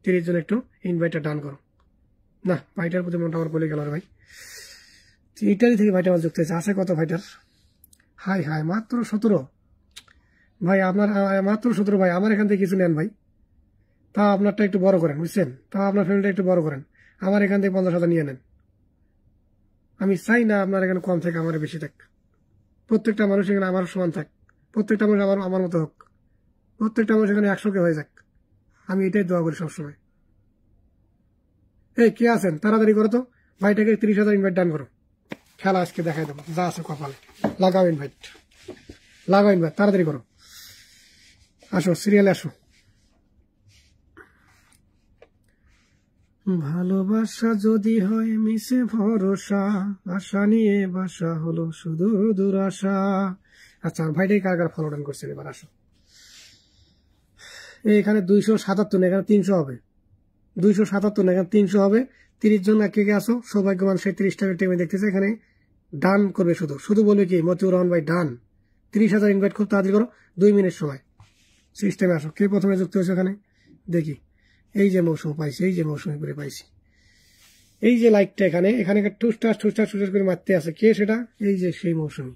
30 জন একটু ইনভাইটটা ডান করো না। ভাইটার প্রতি মনটা আমার বলে গেল ভাই। ইটালি থেকে ভাইটা আমার যুক্ত হয়েছে। আছে কত ভাইটার? হাই মাত্র 17 ভাই। আপনার মাত্র 17 ভাই। আমার এখান থেকে কিছু নেন ভাই, তা আপনারটা একটু বড় করেন, বুঝছেন? তা আপনার ফ্যামিলিটা একটু বড় করেন। আমার এখান থেকে 50,000 নিয়ে নেন। আমি চাই না আপনার এখানে কম থাকে, আমার বেশি থাক। প্রত্যেকটা মানুষ এখানে আমার সমান থাক, প্রত্যেকটা মানুষ আমার মতো হোক, প্রত্যেকটা মানুষ এখানে 100 হয়ে যাক। আমি এটাই দোয়া করি সবসময়। এই কে আছেন তাড়াতাড়ি করো তো, ভাইটাকে 30,000 ইনভাইট ডান করো। খেলা আজকে দেখাই দেবো, যা আছে কপালে। লাগাও ইনভাইট তাড়াতাড়ি করো। আসো সিরিয়ালে আসো। ভালোবাসা যদি হয় মিশে ভরসা, আশা নিয়ে বাসা হলো শুধু দুরাশা। আচ্ছা, ভাইটাই কার কার ফলো ডান করছেন এবার আসো। এখানে 277 না, এখানে 300 হবে। 277 না, এখানে 300 হবে। 30 জন কে আসো সৌভাগ্যবান সেই 30টা ব্যক্তি আমি দেখতেছি এখানে ডান করবে। শুধু বলবে কি মতিউর রহমান ভাই ডান। 30,000 ইনভাইট খুব তাড়াতাড়ি করো, 2 মিনিট সময়। সিস্টেমে আসো। কে প্রথমে যুক্ত হয়েছে এখানে দেখি। এই যে মৌসুম পাইছি, এই যে মৌসুমি করে পাইছি। এই যে লাইকটা এখানে ঠুসটাস করে মারতে আছে, কে সেটা? এই যে সেই মৌসুমি।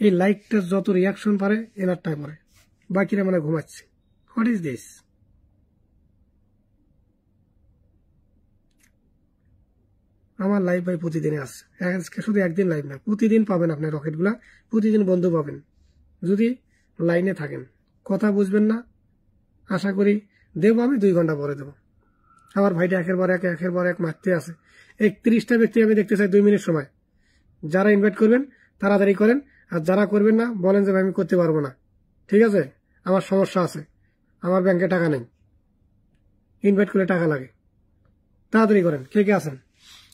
এই লাইকটা যত রিয়াকশন পারে এনারটাই পরে, বাকিরা মানে ঘুমাচ্ছে। What is this? আমার লাইভ ভাই প্রতিদিনে আসছে, শুধু একদিন লাইভ না, প্রতিদিন পাবেন আপনি রকেটগুলা, প্রতিদিন বন্ধু পাবেন যদি লাইনে থাকেন। কথা বুঝবেন না, আশা করি দেবো আমি 2 ঘন্টা পরে দেবো। আমার ভাইটা একের পর এক মারতে আছে। 31টা ব্যক্তি আমি দেখতে চাই 2 মিনিট সময়। যারা ইনভাইট করবেন তাড়াতাড়ি করেন, আর যারা করবেন না বলেন যে ভাই আমি করতে পারবো না, ঠিক আছে, আমার সমস্যা আছে, আমার ব্যাংকে টাকা নেই, ইনভাইট করলে টাকা লাগে। তাড়াতাড়ি করেন। কে আছেন?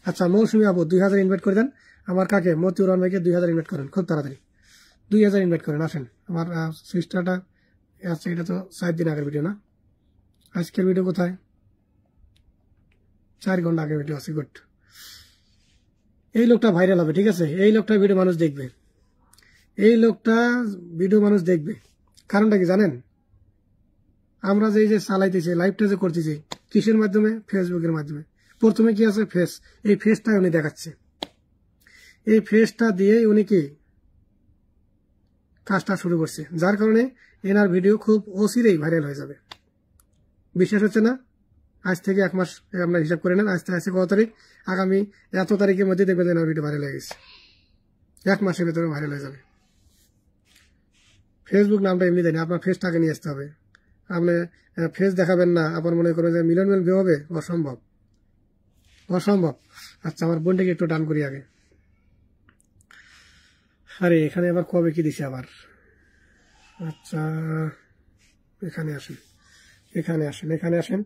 আচ্ছা, মৌসুমী আবু 2000 ইনভাইট করে দেন। আমার কাকে? মতিউর রহমান ভাইকে 2000 ইনভাইট করেন খুব তাড়াতাড়ি। 2000 ইনভাইট করেন। আসেন। আমার সিস্টারটা আচ্ছা, এটা তো 4 দিন আগের ভিডিও না, আজকের ভিডিও কোথায়? 4 ঘন্টা আগের ভিডিও আছে। গুড। এই লোকটা ভাইরাল হবে, ঠিক আছে? এই লোকটা ভিডিও মানুষ দেখবে, কারণটা কি জানেন? আমরা যে চালাইতেছি লাইভটা যে করতেছি কিসের মাধ্যমে? ফেসবুকের মাধ্যমে। প্রথমে কি আছে? ফেস। এই ফেসটা উনি দেখাচ্ছে, এই ফেসটা দিয়ে উনি কি কাজটা শুরু করছে, যার কারণে এনার ভিডিও খুব অচিরেই ভাইরাল হয়ে যাবে। বিশ্বাস হচ্ছে না? আজ থেকে 1 মাস আমরা হিসাব করে নেন। আজ থেকে আছে কত তারিখ? আগামী এত তারিখের মধ্যে দেখবেন এনার ভিডিও ভাইরাল হয়ে গেছে। 1 মাসের ভেতরে ভাইরাল হয়ে যাবে। ফেসবুক নামটা এমনি দেয়নি, আপনার ফেসটাকে নিয়ে আসতে হবে। আপনি ফেস দেখাবেন না, আবার মনে করবেন যে মিলন বিয়ে হবে, অসম্ভব। আচ্ছা, আমার বোনটাকে একটু ডান করি আগে। আরে এখানে আবার কবে কি দিছে আবার? আচ্ছা, এখানে আসেন।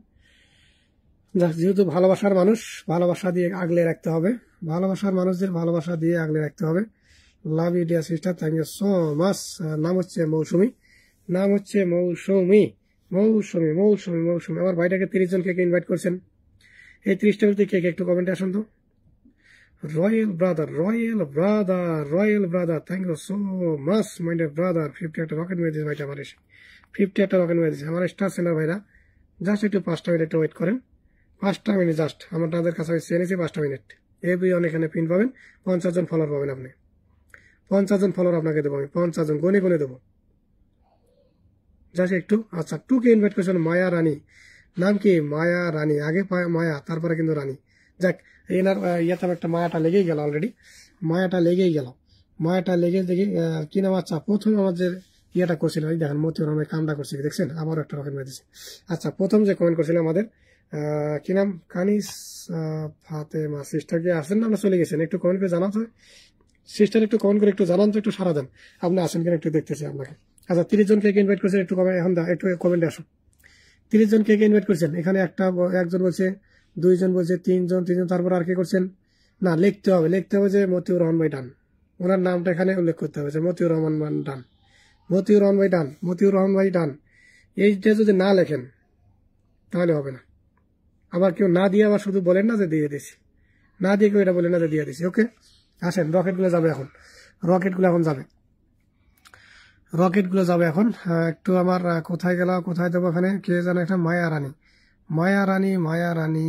যেহেতু ভালোবাসার মানুষ, ভালোবাসা দিয়ে আগলে রাখতে হবে, ভালোবাসার মানুষদের ভালোবাসা দিয়ে আগলে রাখতে হবে। Love you dear sister, thank you so much. নাম হচ্ছে মৌসুমি। আমার ভাইটাকে 30 জন কে ইনভাইট করছেন। এই 30টা ব্যক্তি কে একটু কমেন্টে আসুন তো। Royal brother, thank you so much my dear brother. 50 একটা রকেট মেরে দিয়েছে ভাইটা আমার এসে, 50 একটা রকেট মেরে দিয়েছে আমার স্টার সেনার ভাইরা। জাস্ট একটু 5টা মিনিট ওয়েট করেন, 5টা মিনিট জাস্ট। আমার তাদের কাছে চেনেছি 5টা মিনিট, এভরিওয়ান এখানে পিন পাবেন, 50 জন ফলোয়ার পাবেন আপনি, 50 জন ফলোয়ার আপনাকে দেবো আমি, 50 জন গনে গনে দেবো জাস্ট একটু। আচ্ছা, টুকে ইনভাইট করেছেন মায়া রানী, নাম কি মায়া রানী, আগে মায়া তারপরে কিন্তু রানী। যাক, এনার ইয়েতে একটা মায়াটা লেগেই গেল, অলরেডি মায়াটা লেগেই গেল, মায়াটা লেগে দেখি কি নাম। আচ্ছা, প্রথম আমাদের ইয়েটা করছিল, এই দেখেন মতিউর রহমান কামটা করছে, দেখছেন আবারও একটা রকেট মেরেছে। আচ্ছা, প্রথম যে কমেন্ট করছিল আমাদের কি নাম, কানিস ফাতেমা সিস্টার, কি আসেন না চলে গেছেন? একটু কমেন্ট করে জানাতে, সিস্টার একটু কমেন্ট করে একটু জানান তো, একটু সারা দেন, আপনি আসেন কিনা একটু দেখতেছি আপনাকে। আচ্ছা, 30 জন কে ইনভাইট করছেন একটু কমেন্ট, এখন একটু কমেন্টে আসুন। 30 জন কে ইনভাইট করছেন? এখানে একজন বলছে, 2 জন বলছে, 3 জন, তারপর আর কে করছেন? না, লিখতে হবে যে মতিউর রহমান ভাই ডান, ওনার নামটা এখানে উল্লেখ করতে হবে যে মতিউর রহমান ডান, মতিউর রহমান ভাই ডান, মতিউর রহমান ভাই ডান। এইটা যদি না লেখেন তাহলে হবে না। আবার কেউ না দিয়ে আবার শুধু বলেন না যে দিয়ে দিছি, না দিয়ে কেউ এটা বলেন না যে দিয়ে দিছি। ওকে, আসেন, রকেটগুলো যাবে এখন, রকেটগুলো এখন যাবে, রকেটগুলো যাবে এখন। একটু আমার কোথায় গেল, কোথায় দেবো এখানে, কে জানে একটা মায়া রানী, মায়া রানী, মায়া রানী,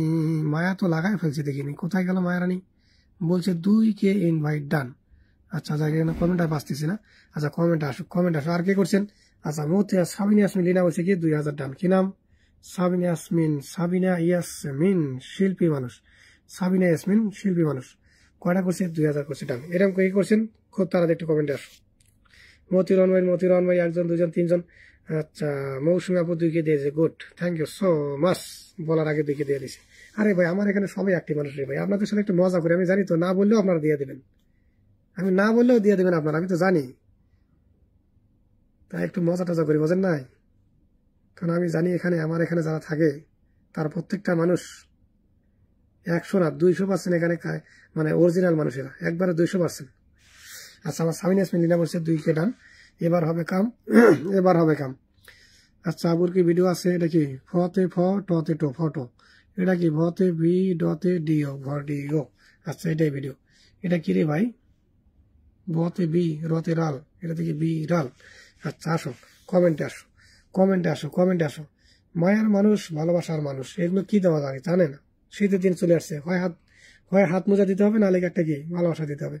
মায়া তো লাগাই ফেলছি দেখিনি, কোথায় গেল মায়া রানী? বলছে 2K ইনভাইট ডান। আচ্ছা, যাই কমেন্ট আর পাচ্ছি না। আচ্ছা, কমেন্ট আসুক, কমেন্ট আসুক। আর কে করছেন? আচ্ছা, সাবিনা ইয়াসমিন লিনা বলছে কি 2000 ডান। কি নাম? সাবিনা ইয়াসমিন, সাবিনা ইয়াসমিন শিল্পী মানুষ, সাবিনা ইয়াসমিন শিল্পী মানুষ, কয়টা করছে? 2000 করছে ডান। এরকম কে করছেন খুব তাড়াতাড়ি একটু কমেন্টে আসুন। মতিউর রহমান ভাই 1 জন 2 জন 3 জন। আচ্ছা, মৌসুমী আপু 2K দিয়েছে, good, thank you so much, বলার আগে 2K দিয়ে দিয়েছে। আরে ভাই, আমার এখানে সবাই একটি মানুষ রে ভাই, আপনাদের সাথে একটু মজা করি, আমি জানি তো, না বললেও আপনারা দিয়ে দেবেন, আমি না বললেও দিয়ে দেবেন আপনারা, আমি তো জানি, তাই একটু মজা টজা করি, বোঝেন নাই? কারণ আমি জানি এখানে আমার এখানে যারা থাকে তার প্রত্যেকটা মানুষ 100 না 200% এখানে মানে অরিজিনাল মানুষেরা, একবারে 200%। আচ্ছা, আমার সাবিনা ইয়াসমিন লিনা বলছে 2K ডান, এবার হবে কাম, এবার হবে কাম। আচ্ছা, আবুর কি ভিডিও আছে? এটা কি ফতে টতে টো ফটো, এটা কি ভতে ভি ডতে ডিও ভিডিও? আচ্ছা, এটাই ভিডিও। এটা কি রে ভাই? বতে বি রতে রাল, এটা থেকে বি রাল। আচ্ছা, আসো কমেন্টে, আসো কমেন্টে, আসো কমেন্টে, আসো। মায়ার মানুষ, ভালোবাসার মানুষ, এগুলো কি দেওয়া যায় জানে না? শীতের দিন চলে আসছে, হয় হাত মোজা দিতে হবে, নাহলে একটা কি ভালোবাসা দিতে হবে।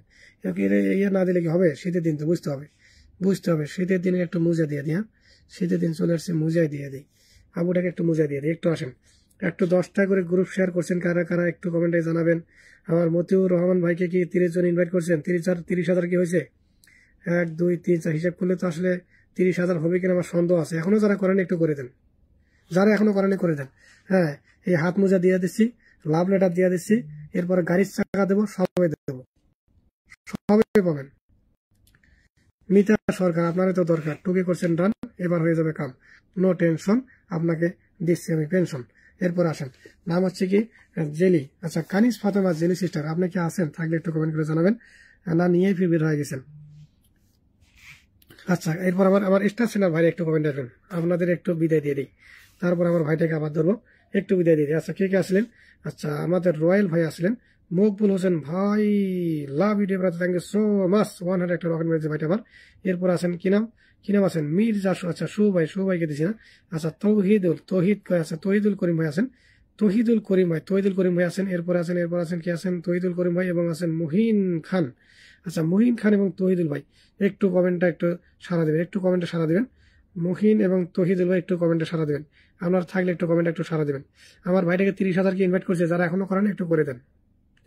ইয়ে না দিলে কি হবে? শীতের দিন তো বুঝতে হবে, শীতের দিনে একটু মোজা দিয়ে দিই। হ্যাঁ, শীতের দিন চলে আসছে, মোজাই দিয়ে দিই, আবুটাকে একটু মোজা দিয়ে দিই। একটু আসেন, একটু 10টা করে গ্রুপ শেয়ার করছেন কারা কারা, একটু কমেন্টে জানাবেন। আমার মতিউর রহমান ভাইকে কি 30 জন ইনভাইট করছেন? 30,000 কি হয়েছে? 1 2 3 4 হিসাব করলে তো আসলে 30,000 হবে কিনা আমার সন্দেহ আছে। এখনো যারা করেন একটু করে দেন, যারা এখনো করেনি করে দেন। হ্যাঁ, এই হাত মোজা দিয়ে দিচ্ছি, লাভ লেটার দিয়ে দিচ্ছি, এরপরে গাড়ির চাকা দেবো, সবাই দেবো, সবাই পাবেন। মিতা সরকার, আপনারই তো দরকার, টুকে করছেন ডান, এবার হয়ে যাবে কাম, নো টেনশন, আপনাকে দিচ্ছি আমি পেনশন। এরপর আসেন, নাম হচ্ছে কি জেলি। আচ্ছা, কানিস ফাতেমা জেলি সিস্টার, আপনি কি আছেন? থাকলে একটু কমেন্ট করে জানাবেন, না নিয়েই ফির বের হয়ে গেছেন। আচ্ছা, এরপর আমার স্টার সেনার ভাই একটু কমেন্ট আসবেন, আপনাদের একটু বিদায় দিয়ে দিই, তারপর আমার ভাইটাকে আবার ধরবো, একটু বিদায় দিয়ে দিই। আচ্ছা, কে কে আসলেন? আচ্ছা, আমাদের রয়্যাল ভাই আসলেন, মকবুল হোসেন ভাই, love video, thank you so much, 100 একটা রকেট মেরেছে ভাইটা আমার। এরপর আছেন কি নাম আছেন? মির্জা, আচ্ছা সুভাইকে দিছি না। আচ্ছা, তহিদুল করিম ভাই আছেন, তহিদুল করিম ভাই আছেন। এরপর আছেন কি আছেন? তহিদুল করিম ভাই এবং আছেন মুহিন খান। আচ্ছা, মুহিন খান এবং তহিদুল ভাই একটু কমেন্টটা একটু সারা দেবেন, একটু কমেন্টে সারা দেবেন। মুহিন এবং তহিদুল ভাই একটু কমেন্টে সারা দেবেন, আপনারা থাকলে একটু কমেন্টে একটু সারা দেবেন। আমার ভাইটাকে 30,000 কি ইনভাইট করছে, যারা এখনো করেন একটু করে দেন,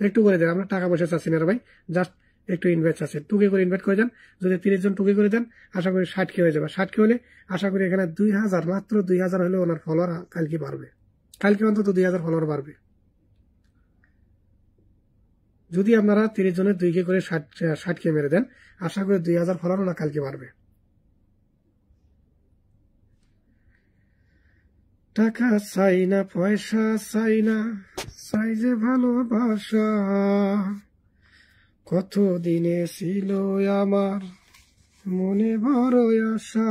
একটু করে দেন। আপনার টাকা পয়সা চাচ্ছি না ভাই, জাস্ট একটু ইনভাইট চাচ্ছে, টুকে করে ইনভাইট করে দেন। যদি 30 জন টুকে করে দেন, আশা করি 60 হয়ে যাবে। 60 হলে আশা করি এখানে 2000, মাত্র 2000 হলে ওনার ফলোয়ার কালকে বাড়বে, কালকে অন্তত 2000 ফলোয়ার বাড়বে। যদি আপনারা 30 জনের 2K করে 60 মেরে দেন, আশা করি 2000 ফলোয়ার ওনার কালকে বাড়বে। টাকা চাই না, পয়সা চাই না, চাই যে ভালোবাসা, কত দিনে ছিল আমার মনে বড় আশা।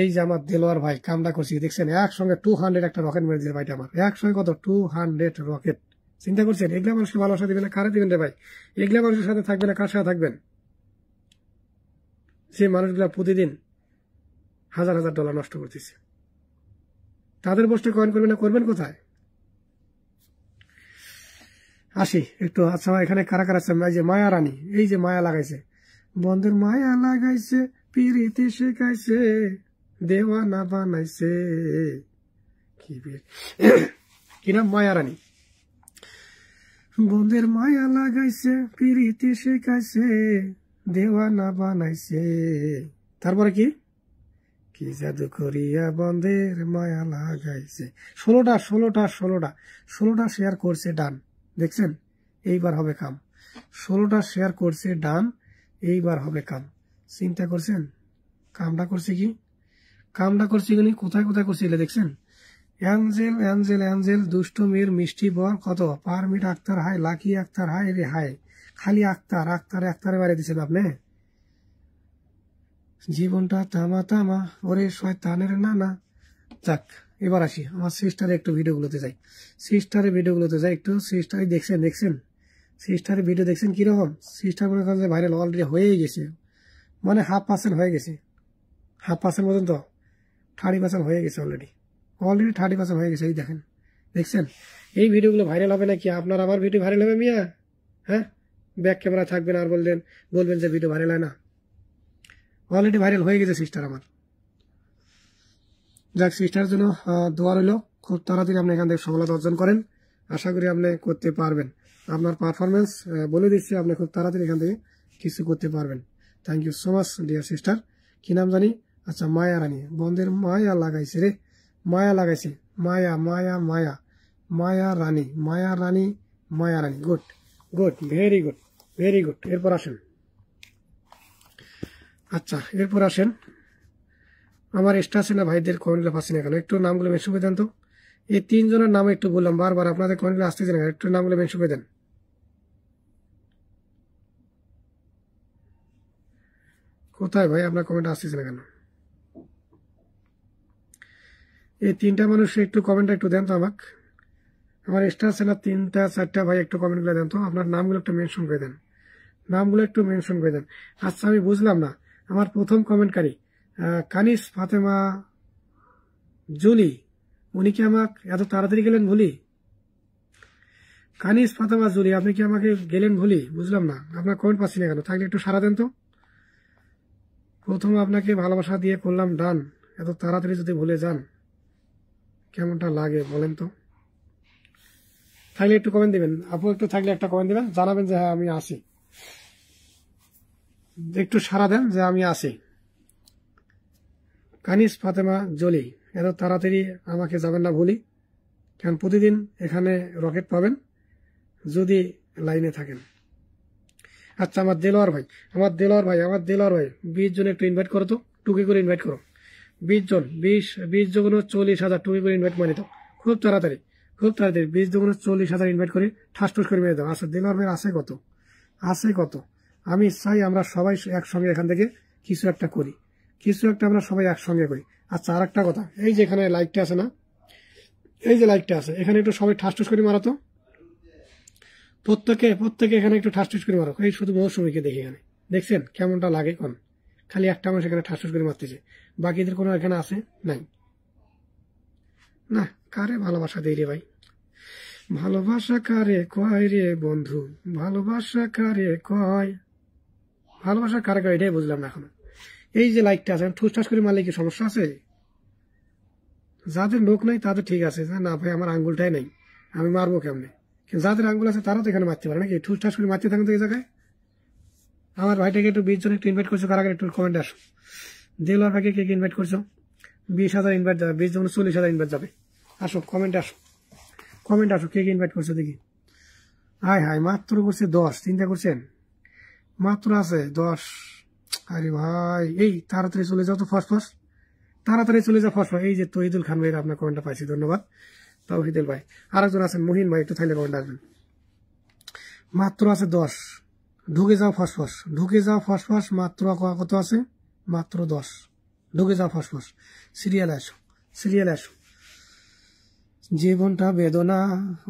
এই যে আমার দেলোয়ার ভাই কামটা করছি, দেখছেন একসঙ্গে 200 একটা রকেট মেরে দিল ভাইটা আমার, একসঙ্গে কত 200 রকেট। চিন্তা করছেন, এগুলা মানুষকে ভালোবাসা দিবেন না, কারে দিবেন রে ভাই? এগুলা মানুষের সাথে থাকবেন না, কার সাথে থাকবেন? যে মানুষগুলা প্রতিদিন হাজার হাজার ডলার নষ্ট করতেছে, তাদের বসতে কয়েন করবেন না, করবেন কোথায়? আসি একটু। আচ্ছা এখানে কারা কারা আছে? এই যে মায়া রানী, এই যে মায়া লাগাইছে, বন্ধের মায়া লাগাইছে, পিরিতি শিখাইছে, দেওয়ানা বানাইছে, কি নাম? মায়া রানী। বন্ধের মায়া লাগাইছে, পিরিতি শিখাইছে, দেওয়ানা বানাইছে। তারপরে কি? কি জাদু করিয়া বন্ধের মায়া লাগাইছে। 16টা শেয়ার করছে ডান, দেখছেন? এইবার হবে কাম। 16টা শেয়ার করছে ডান, এইবার হবে কাম। চিন্তা করছেন কামটা করছে কি? কামটা করছে কি? কোথায় কোথায় করছে দেখছেন? অ্যাঞ্জেল অ্যাঞ্জেল অ্যাঞ্জেল, দুষ্ট মেয়ের মিষ্টি বর কত, পারমিট আক্তার হাই, লাকি আক্তার হাই রে হাই, খালি আক্তার আক্তারে বাড়ি দিচ্ছেন আপনি। জীবনটা তামা তামা, ওরে শয়তানের নানা। যাক, এবার আসি আমার সিস্টারে একটু ভিডিওগুলোতে যাই। সিস্টারের ভিডিওগুলোতে যাই একটু। সিস্টারে দেখছেন সিস্টারের ভিডিও দেখছেন কিরকম? সিস্টার মনে করেন যে ভাইরাল অলরেডি হয়েই গেছে, মানে 50% হয়ে গেছে। 50% মতন তো 30% হয়ে গেছে অলরেডি 30% হয়ে গেছে। এই দেখছেন? এই ভিডিওগুলো ভাইরাল হবে নাকি? আপনার আমার ভিডিও ভাইরাল হবে মিয়া? হ্যাঁ, ব্যাক ক্যামেরা থাকবেন আর বলবেন যে ভিডিও ভাইরাল হয় না। অলরেডি ভাইরাল হয়ে গেছে সিস্টার আমার। যাক, সিস্টারের জন্য দোয়া রইল, খুব তাড়াতাড়ি আপনি এখান থেকে সফলতা অর্জন করেন। আশা করি আপনি করতে পারবেন। আপনার পারফরমেন্স বলে দিচ্ছি, আপনি খুব তাড়াতাড়ি এখান থেকে কিছু করতে পারবেন। Thank you so much dear sister. কি নাম জানি? আচ্ছা, মায়া রানী। বন্ধের মায়া লাগাইছে রে, মায়া লাগাইছে, মায়া মায়া মায়া, মায়া রানী, মায়া রানী, মায়া রানী। Good good, very good, very good. এরপর আসেন। আচ্ছা, এরপর আসেন আমার স্টার সেনা ভাইদের কমেন্টগুলো পাচ্ছি না কেন? একটু নামগুলো মেনশন করে দেন তো। এই 3 জনের নাম একটু বললাম বারবার, আপনাদের কমেন্টগুলো আসতেছে না, একটু নামগুলো মেনশন করে দেন। কোথায় ভাই আপনার কমেন্ট আসতেছে না কেন? এই 3টা মানুষ একটু কমেন্টটা একটু দেন তো আমাকে। আমার স্টার সেনা 3টা 4টা ভাই একটু কমেন্টগুলো দেন তো, আপনার নামগুলো একটু মেনশন করে দেন, নামগুলো একটু মেনশন করে দেন। আচ্ছা, আমি বুঝলাম না, আমার প্রথম কমেন্টকারী কানিস ফাতেমা জুলি, উনি কি আমাকে এত তাড়াতাড়ি গেলেন ভুলি? কানিস ফাতেমা জুলি, আপনি কি আমাকে গেলেন ভুলি? বুঝলাম না, আপনার কমেন্ট পাচ্ছি না কেন? থাকলে একটু সারা দেন তো। প্রথম আপনাকে ভালোবাসা দিয়ে করলাম ডান, এত তাড়াতাড়ি যদি ভুলে যান কেমনটা লাগে বলেন তো। থাকলে একটু কমেন্ট দিবেন আপু, একটু থাকলে একটা কমেন্ট দিবেন, জানাবেন যে হ্যাঁ আমি আসি। একটু সারা দেন যে আমি আসি। কানিস ফাতেমা জলি, এত তাড়াতাড়ি আমাকে যাবেন না ভুলি, কারণ প্রতিদিন এখানে রকেট পাবেন যদি লাইনে থাকেন। আচ্ছা, আমার দেলোয়ার ভাই 20 জন একটু ইনভাইট করো তো, টুকি করে ইনভাইট করো। 20 জন, 20 জন 40,000 টুকি করে ইনভাইট মানি তো, খুব তাড়াতাড়ি 20 জন 40,000 ইনভাইট করে ঠাস টুস করে মেরে দাও। আচ্ছা, দেলোয়ার ভাই আছে কত? আমি চাই আমরা সবাই একসঙ্গে এখান থেকে কিছু একটা করি, আমরা সবাই একসঙ্গে করি। আচ্ছা, আর একটা কথা, এই যে এখানে লাইকটা আছে না, এই যে লাইকটা আছে, এখানে একটু সবাই ঠাস টুস করে মারো তো। প্রত্যেকে এখানে একটু ঠাস টুস করে মারো। এই শুধু মৌসুমীকে দেখি এখানে, দেখছেন কেমনটা লাগে? কোন খালি একটা মানুষ এখানে ঠাস টুস করে মারতেছে, বাকিদের কোনো এখানে আছে নাই না। কারে ভালোবাসা দেই রে ভাই? ভালোবাসা কারে কয় রে বন্ধু, ভালোবাসা কারে কয়, ভালোবাসা কারে কয় এটাই বুঝলাম না এখনো। এই যে লাইকটা আছে, ঠুস ঠাস করে মারলে কি সমস্যা আছে? যাদের লোক নাই তাদের ঠিক আছে, না ভাই আমার আঙ্গুলটাই নাই, আমি মারবো কেমনে? কিন্তু যাদের আঙ্গুল আছে তারা তো এখানে মারতে পারে নাকি? ঠুস ঠাস করে মারতে থাকেন তো এই জায়গায়। আমার ভাইটাকে একটু 20 জন একটু ইনভাইট করছো, কারা একটু কমেন্ট আসো। দেলোয়ার ভাইকে কে ইনভাইট করছো? 20,000 ইনভাইট যাবে, 20 জন 40,000 ইনভাইট যাবে। আসো, কমেন্ট আসো, কে ইনভাইট করছো দেখি। হাই মাত্র করছে 10, চিন্তা করছেন? মাত্র আছে 10। আরে ভাই, এই তাড়াতাড়ি চলে যাও তো, ফার্স্ট তাড়াতাড়ি চলে যাও ফার্স্ট। এই যে তহিদুল খান ভাই, আপনার কমেন্টটা পাইছি, ধন্যবাদ। তৌহিদুল ভাই, আরেকজন আছেন মহিন ভাই, একটু থাকলে কমেন্ট আসবেন। মাত্র আছে 10, ঢুকে যাও ফার্স্ট। মাত্র কত আছে? মাত্র 10, ঢুকে যাও ফার্স্ট। সিরিয়াল আসো। জীবনটা বেদনা,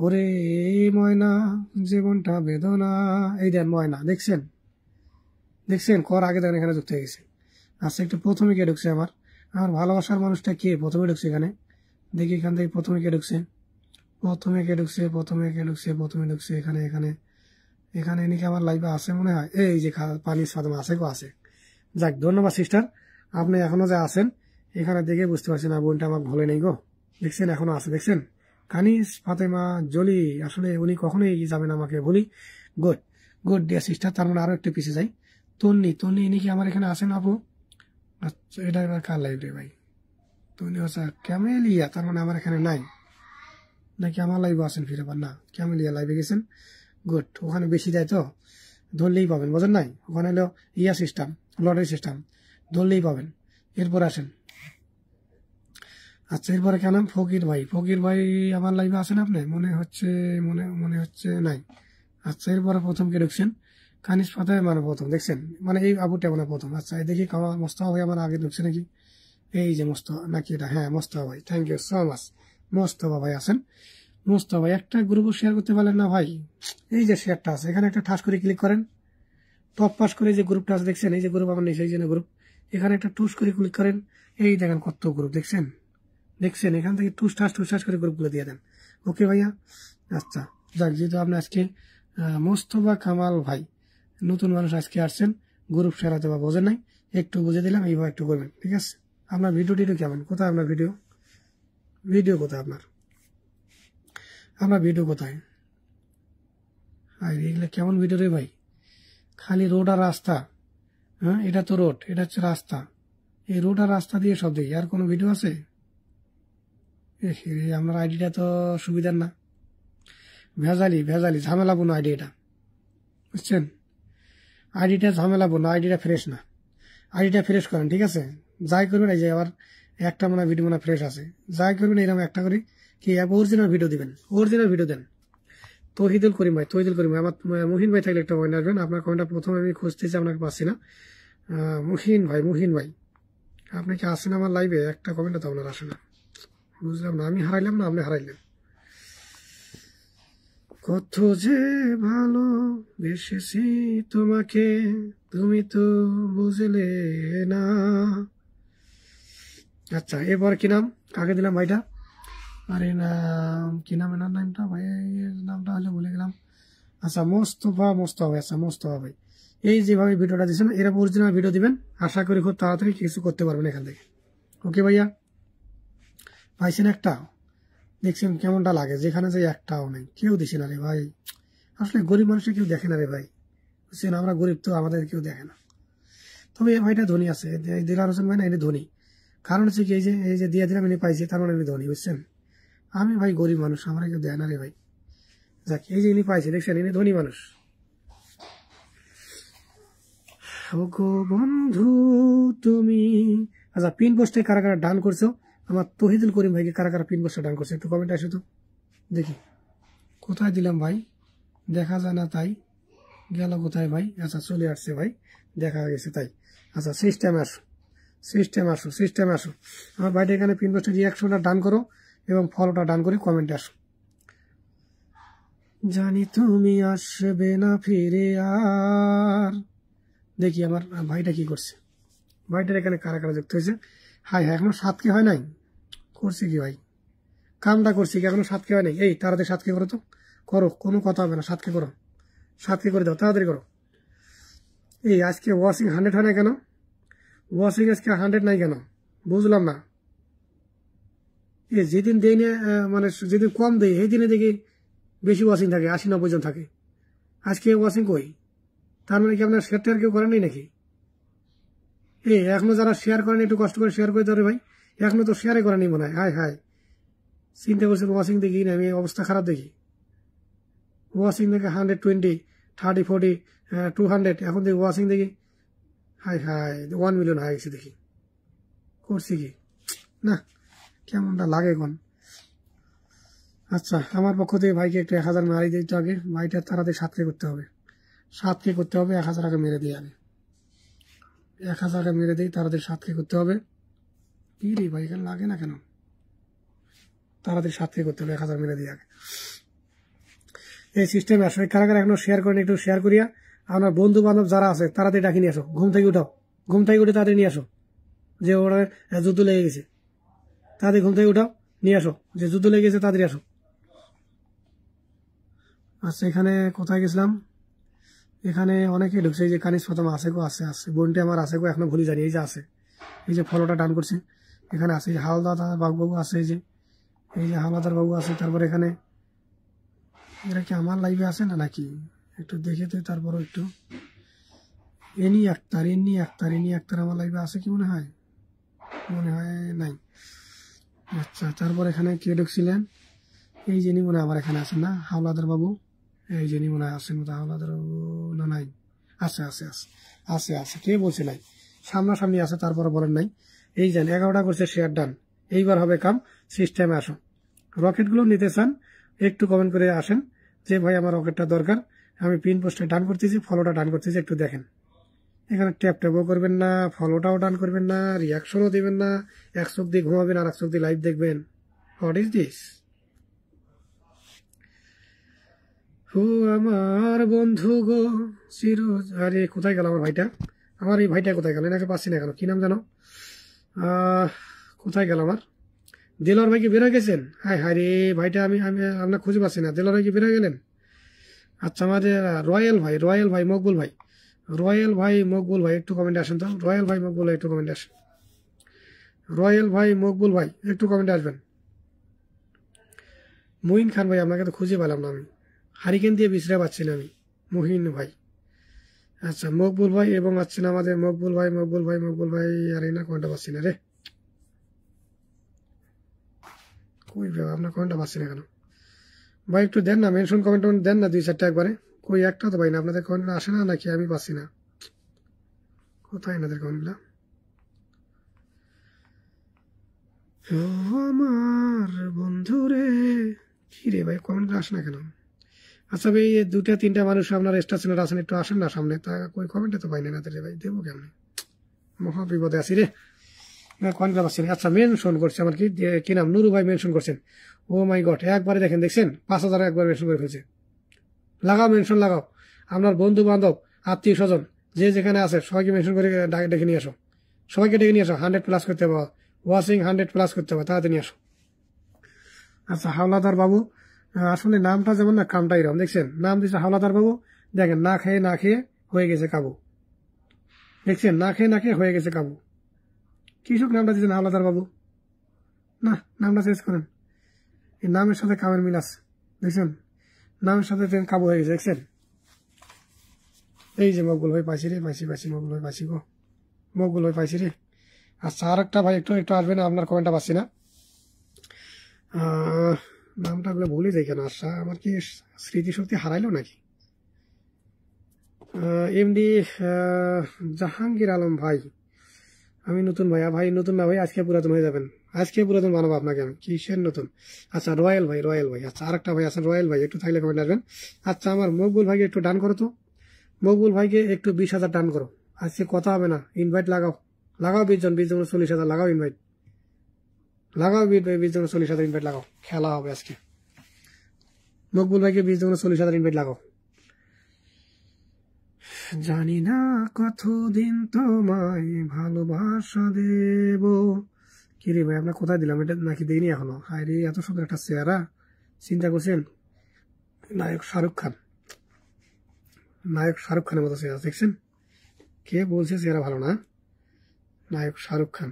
ওরে ময়না, জীবনটা বেদনা। এই দেন ময়না, দেখছেন কর আগে দেখেন এখানে যুক্ত হয়ে গেছে। আচ্ছা, একটু প্রথমে কে ঢুকছে? আমার ভালোবাসার মানুষটা কে প্রথমে ঢুকছে এখানে? দেখি এখান থেকে প্রথমে কে ঢুকছে। প্রথমে কে ঢুকছে, প্রথমে ঢুকছে এখানে এখানে এখানে নাকি আমার লাইভে আছে মনে হয়। এই যে পানি ফাতেমা আছে গো, আছে। যাক, ধন্যবাদ সিস্টার, আপনি এখনো যে আছেন এখানে দেখে বুঝতে পারছেন না বোনটা আমার ভুলে নেই গো। দেখছেন এখনো আছে, দেখছেন। কানিস ফাতেমা জলি, আসলে উনি কখনোই যাবেন আমাকে বলি। গুড গুড ডিয়ার সিস্টার, তার মানে আরো একটু পিছিয়ে যাই। তন্নি ইনি কি আমার এখানে আছেন আপু? আচ্ছা, এটা এবার কার লাইভ রে ভাই? তন্নি হচ্ছে ক্যামেলিয়া, তার মানে আমার এখানে নাই নাকি আমার লাইভে আছেন ফিরে? আবার না, ক্যামেলিয়া লাইভে গেছেন। গুড, ওখানে বেশি দেয় তো ধরলেই পাবেন, বোঝেন নাই? ওখানে হলো ইয়া সিস্টেম, লটারি সিস্টেম, ধরলেই পাবেন। এরপর আসেন। আচ্ছা, এরপরে কেন ফকির ভাই আমার লাইভে আছেন আপনি? মনে হচ্ছে নাই। আচ্ছা, এরপরে প্রথম কে ঢুকছেন? কানিস ফাতেমা মানে প্রথম, দেখছেন? মানে এই আবুটা মানে প্রথম। আচ্ছা, দেখি মোস্তফা ভাই আমার আগে ঢুকছে নাকি? এই যে মোস্তফা নাকি এটা? হ্যাঁ, মোস্তফা ভাই, thank you so much. Mostafa ভাই আছেন। মোস্তফা ভাই একটা গ্রুপও শেয়ার করতে পারলেন না ভাই? এই যে শেয়ারটা আছে, এখানে একটা ঠাস করে ক্লিক করেন। টপ পাস করে যে গ্রুপটা আছে দেখছেন, এই যে গ্রুপ আমার নিচে, এই যে গ্রুপ, এখানে একটা টুস করে ক্লিক করেন। এই দেখেন কত গ্রুপ, দেখছেন? এখান থেকে টুস ঠাস করে গ্রুপগুলো দিয়ে দেন। ওকে ভাইয়া। আচ্ছা, যাক, যেহেতু আপনি আজকে মোস্তফা কামাল ভাই নতুন মানুষ আজকে আসছেন, গ্রুপ শেয়ার হয়তো বা বোঝেন নাই, একটু বুঝে দিলাম, এইভাবে একটু করবেন, ঠিক আছে? আপনার ভিডিওটি কেমন? কোথায় আপনার ভিডিও কোথায় আপনার ভিডিও কোথায়? এগুলো কেমন ভিডিও রে ভাই? খালি রোড আর রাস্তা। হ্যাঁ, এটা তো রোড, এটা হচ্ছে রাস্তা। এই রোড আর রাস্তা দিয়ে সব দেখি, আর কোনো ভিডিও আছে? আপনার আইডিটা তো সুবিধার না, ভেজালি ঝামেলাপূর্ণ আইডি এটা, বুঝছেন? আইডিটা ঝামেলাপূর্ণ, আইডিটা ফ্রেশ না। আইডিটা ফ্রেশ করেন, ঠিক আছে? যাই করবেন, এই যে আবার একটা মনে ভিডিও মনে ফ্রেশ আছে, যাই করবেন এরকম একটা করে কি অরিজিনাল ভিডিও দিবেন, অরিজিনাল ভিডিও দেন। তহিদুল করিম ভাই, আমার মুহিন ভাই থাকলে একটা কমেন্ট আসবেন। আপনার কমেন্টটা প্রথমে আমি খুঁজতেছি, আপনাকে পাচ্ছি না। মুহিন ভাই আপনি কি আসেন আমার লাইভে? একটা কমেন্টও তো আপনার আসে না, বুঝলাম না। আমি হারাইলাম না আপনি হারাইলেন? কত যে ভালো বেসেছি তোমাকে, তুমি তো বুঝলে না। আচ্ছা, এরপর কি নাম? কাকে দিলাম ভাইটা? আরে নাম কি নাম? এনার নামটা ভাই, নামটা হলে ভুলে গেলাম। আচ্ছা, মোস্তফা ভাই। আচ্ছা, মোস্তফা ভাই, এই যেভাবে ভিডিওটা দিচ্ছেন এরকম অরিজিনাল ভিডিও দিবেন, আশা করি খুব তাড়াতাড়ি কিছু করতে পারবেন এখান থেকে। ওকে ভাইয়া, পাইছেন একটা? দেখছেন কেমনটা লাগে? যেখানে যে একটাও নেই, কেউ দিছে না রে ভাই। আসলে গরিব মানুষের কেউ দেখে না রে ভাই, বুঝছেন? আমরা গরিব তো, আমাদের কেউ দেখে না। তবে এই ভাইটা ধনী আছে, দিলার হোসেন ভাই না, এটি ধনী। কারণ হচ্ছে কি, এই যে দিয়ে দিলাম, এনে পাইছি, তার মানে আমি ধনী, বুঝছেন? আমি ভাই গরিব মানুষ, আমরা কেউ দেয় না রে ভাই। যাক, এই যে ইনি পাইছে, দেখছেন, ইনি ধনী মানুষ। গো বন্ধু তুমি। আচ্ছা, পিন পোস্টে কারা কারা ডান করছো? আমার তহিদুল করিম ভাইকে কারা কারা পিন পোস্টে ডান করছে একটু কমেন্ট আসে তো দেখি। কোথায় দিলাম ভাই? দেখা যায় না, তাই গেল কোথায় ভাই? আচ্ছা, চলে আসছে ভাই, দেখা গেছে তাই। আচ্ছা, সিস্টেমে আসো। আমার ভাইটা এখানে পিন পোস্টে রিয়াকশনটা ডান করো এবং ফলোটা ডান করে কমেন্টে আসো। জানি তুমি আসবে না ফিরে আর। দেখি আমার ভাইটা কি করছে। ভাইটার এখানে কারা কারা যুক্ত হয়েছে? হাই এখনো 7K হয় নাই? করছে কি ভাই? কামটা করছে কি? এখনো 7K হয় নাই? এই তাড়াতাড়ি 7K করো তো, করো, কোনো কথা হবে না, 7K করো, 7K করে দাও, তাড়াতাড়ি করো। এই আজকে ওয়াশিং 100 হয় না কেন? ওয়াশিং আজকে 100 নাই কেন? বুঝলাম না। যেদিন দেই না, মানে যেদিন কম দেয় এই দিনে দেখি বেশি ওয়াশিং থাকে, 80-90 জন থাকে। আজকে ওয়াশিং কই? তার মানে কি আপনার শেয়ার টেয়ার কেউ করেন নাকি? এখনো যারা শেয়ার করেন একটু কষ্ট করে শেয়ার করে দেবে ভাই, এখনো তো শেয়ারে করেনি মনে হয়। হাই চিন্তা করছেন ওয়াশিং দেখি না, আমি অবস্থা খারাপ দেখি। ওয়াশিং দেখে 120, 30, 40, 200, এখন দেখি ওয়াশিং দেখি হাই 1 মিলিয়ন হয়ে গেছে দেখি। করছি কি না, কেমনটা লাগে এখন। আচ্ছা, আমার পক্ষ থেকে ভাইকে একটু 1000 মারি দিতে আগে, ভাইটা তাড়াতাড়ি 7K করতে হবে, 7K করতে হবে। 1000 টাকা মেরে দিই আগে, 1000 টাকা মেরে দিই, তাড়াতাড়ি 7K করতে হবে। কি রে ভাই, এখানে লাগে না কেন? তাড়াতাড়ি 7K করতে হবে, 1000 মেরে দিই আগে। এই সিস্টেমে আসো। কারা কারা এখনো শেয়ার করেন একটু শেয়ার করিয়া আপনার বন্ধু বান্ধব যারা আছে তাড়াতাড়ি ডাকি নিয়ে আসো। ঘুম থেকে উঠে তাড়াতাড়ি নিয়ে আসো, যে ওরা যুদ্ধ লেগে গেছে। তাড়াতাড়ি ঘুম থেকে উঠাও, নিয়ে আসো, যে যুদ্ধ লেগে গেছে, তাড়াতাড়ি আসো। আচ্ছা এখানে কোথায় গেছিলাম, এখানে অনেকে ঢুকছে, এই যে কানিস প্রথম আছে গো, আছে আছে বোনটি আমার আছে গো, এখনো ভুলে জানি, এই যে আছে, এই যে ফলোটা টান করছে, এখানে আছে, এই যে হাওলাদার বাবু আছে, এই যে হাওলাদার বাবু আছে। তারপর এখানে এরা কি আমার লাইভে আছে না নাকি, একটু দেখে তো, তারপর একটু এনি আক্তার আমার লাইভে আছে কি মনে হয় নাই। আচ্ছা তারপর এখানে কে ঢুকছিলেন, এই যে মনে হয় আমার এখানে আছেন না হাওলাদার বাবু, এই যে মনে হয় আছেন হাওলাদার বাবু, না নাই, আছে আছে আছে আছে আছে কে বলছে নাই, সামনাসামনি আছে, তারপরে বলেন নাই। এই যান 11টা করছে শেয়ার ডান, এইবার হবে কাম, সিস্টেমে আসো। রকেটগুলো নিতে চান একটু কমেন্ট করে আসেন যে ভাই আমার রকেটটা দরকার, আমি পিন পোস্টে ডান করতেছি, ফলোটা ডান করতেছি, একটু দেখেন। এখানে ট্যাপও করবেন না, ফলোটাও ডান করবেন না, রিয়াকশনও দিবেন না, এক চোখ দিয়ে ঘুমাবেন আর এক চোখ দিয়ে লাইভ দেখবেন। What is this? ও আমার বন্ধু গো সিরোজ, আরে কোথায় গেল আমার ভাইটা, আমার এই ভাইটা কোথায় গেল, এনাকে পাচ্ছি না কেন, কি নাম জানো, কোথায় গেল আমার দেলোয়ার ভাই? কি বেরো গেছেন? হায় হায় রে ভাইটা, আমি আমি আপনার খুঁজে পাচ্ছি না, দেলোয়ার ভাই কি বেরো গেলেন? আচ্ছা আমাদের রয়্যাল ভাই মকবুল ভাই একটু কমেন্টে আসেন তো, রয়্যাল ভাই মকবুল ভাই একটু কমেন্টে আসেন, রয়্যাল ভাই মকবুল ভাই একটু কমেন্টে আসবেন। মুহিন খান ভাই আপনাকে তো খুঁজে পেলাম না, আমি হারিকেন দিয়ে বিছড়ে পাচ্ছি না আমি, মুহিন ভাই। আচ্ছা মকবুল ভাই এবং আছেন আমাদের মকবুল ভাই, আর এই না কমেন্টটা পাচ্ছি না রে, কই আপনার কমেন্টটা পাচ্ছি না কেন ভাই, একটু দেন না মেনশন কমেন্ট দেন না 2-4টা একবারে, কই একটা তো ভাই না, আপনাদের কমেন্ট আসে না নাকি আমি পাচ্ছি না, কোথায় এনাদের কমেন্টগুলা? আমার বন্ধু রে, কি রে ভাই কমেন্টগুলো আসে না কেন? আচ্ছা ভাই 2-3টা মানুষ আপনার স্টেশনের আছেন, একটু আসেন না সামনে, তা কই কমেন্টে তো পাই না এনাদের রে ভাই, দেবো কেমন, মহা বিপদে আছি রে, কমেন্টটা পাচ্ছি না। আচ্ছা মেনশন করছে আমার কি নাম, নুরু ভাই মেনশন করছেন, ও মাই গড, একবারে দেখেন, দেখছেন 5,000 একবার মেনশন করে ফেলছে। লাগাও মেনশন লাগাও, আপনার বন্ধু বান্ধব আত্মীয় স্বজন যে যেখানে আছে সবাইকে মেনশন করে ডেকে নিয়ে আসো, সবাইকে ডেকে নিয়ে আসো, 100+ করতে হবে, ওয়াচিং 100+ করতে হবে, তাড়াতাড়ি নিয়ে আসো। আচ্ছা হাওলাদার বাবু, আসলে নামটা যেমন না কামটা এরকম, দেখছেন নাম দিচ্ছে হাওলাদার বাবু, দেখেন না খেয়ে হয়ে গেছে কাবু, দেখছেন না খেয়ে হয়ে গেছে কাবু, কৃষক নামটা দিচ্ছেন হাওলাদার বাবু, না নামটা চেঞ্জ করেন, এই নামের সাথে কামের মিল আছে, দেখছেন নামের সাথে কাবু হয়ে গেছে, দেখছেন। এই যে মকবুল ভাই পাইছি রে, পাইছি মকবুল ভাই পাইছি গো, মকবুল ভাই পাইছি রে। আচ্ছা আর একটা ভাই একটু আসবে না, আপনার কমেন্টটা পাচ্ছি না, নামটা গুলো ভুলে যাই কেন, আচ্ছা আমার কি স্মৃতিশক্তি হারাইলো নাকি? এমডি জাহাঙ্গীর আলম ভাই, আমি নতুন ভাই নতুন না ভাই, আজকে পুরাতন হয়ে যাবেন, আজকে পুরাতন বানাবো আপনাকে আমি, কিসের নতুন? আচ্ছা রয়্যাল ভাই, আচ্ছা আর একটা ভাই আছেন রয়্যাল ভাই, একটু থাকলে কমেন্ট আসবেন। আচ্ছা আমার মকবুল ভাইকে একটু ডান করো তো, মকবুল ভাইকে একটু 20,000 ডান করো, আজকে কথা হবে না, ইনভাইট লাগাও 20 জন 40,000 লাগাও, ইনভাইট লাগাও, 20 জন 40,000 ইনভাইট লাগাও, খেলা হবে আজকে। মকবুল ভাইকে 20 জন 40,000 ইনভাইট লাগাও। জানি না কতদিন তোমায় ভালোবাসা দেব, কি রে ভাই আপনার কোথায় দিলাম এটা, নাকি দেয়নি এখনো? হায় রে এত সুন্দর একটা চেহারা, চিন্তা করছেন নায়ক শাহরুখ খানের মতো চেহারা, দেখছেন কে বলছে চেহারা ভালো না, নায়ক শাহরুখ খান।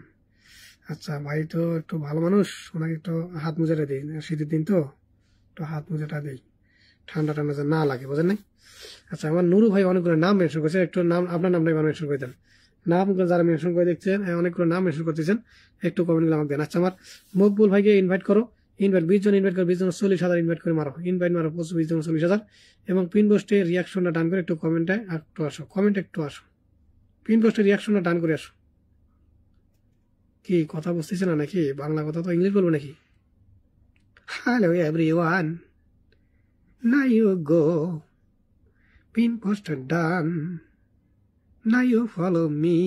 আচ্ছা ভাই তো একটু ভালো মানুষ, ওনাকে একটু হাত মোজাটা দিই, শীতের দিন তো একটু হাত মোজাটা দিই, ঠান্ডা যেন না লাগে, বোঝেন নাই? আচ্ছা আমার নুরু ভাই অনেকগুলো নাম মেনশন করছে, একটু নাম আপনার নামটা মেনশন করে দেন, নামগুলো যারা মেনশন করে দেখছেন, অনেকগুলো নাম মেনশন করতেছেন, একটু কমেন্টগুলো আমাকে দেন। আচ্ছা আমার মকবুল ভাইকে ইনভাইট করো, 20 জন ইনভাইট করো, 20 জন 40,000 ইনভাইট করে মারো, ইনভাইট মারো 20 জন 40,000, এবং পিন পোস্টে রিয়াকশনটা ডান করে একটু কমেন্টে একটু আসো, পিন পোস্টে রিয়াকশনটা ডান করে আসো। কি কথা বুঝতেছে না নাকি, বাংলা কথা তো ইংলিশ বলবো নাকি? Hello everyone, now you go, pin post done, now you follow me,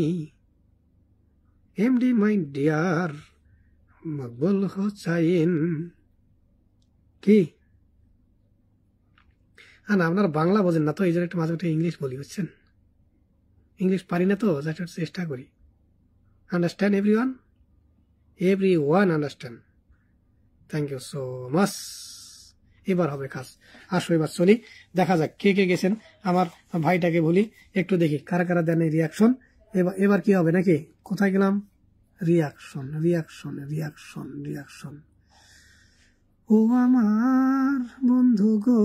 MD my dear Maqbul Hossain. কি আপনারা বাংলা বোঝেন না তো, এই জন্য একটু মাঝে মাঝে ইংলিশ বলি, বুঝছেন? ইংলিশ পারি না তো, চেষ্টা করি। Understand everyone understand, thank you so much. এবার হবে কাজ। আসো এবার চলি, দেখা যাক কে কে গেছেন। আমার ভাইটাকে বলি একটু দেখি কারা কারা দেন এই রিয়াকশন। এবার কি হবে নাকি? কোথায় গেলাম? Reaction reaction reaction reaction. ও আমার বন্ধু গো,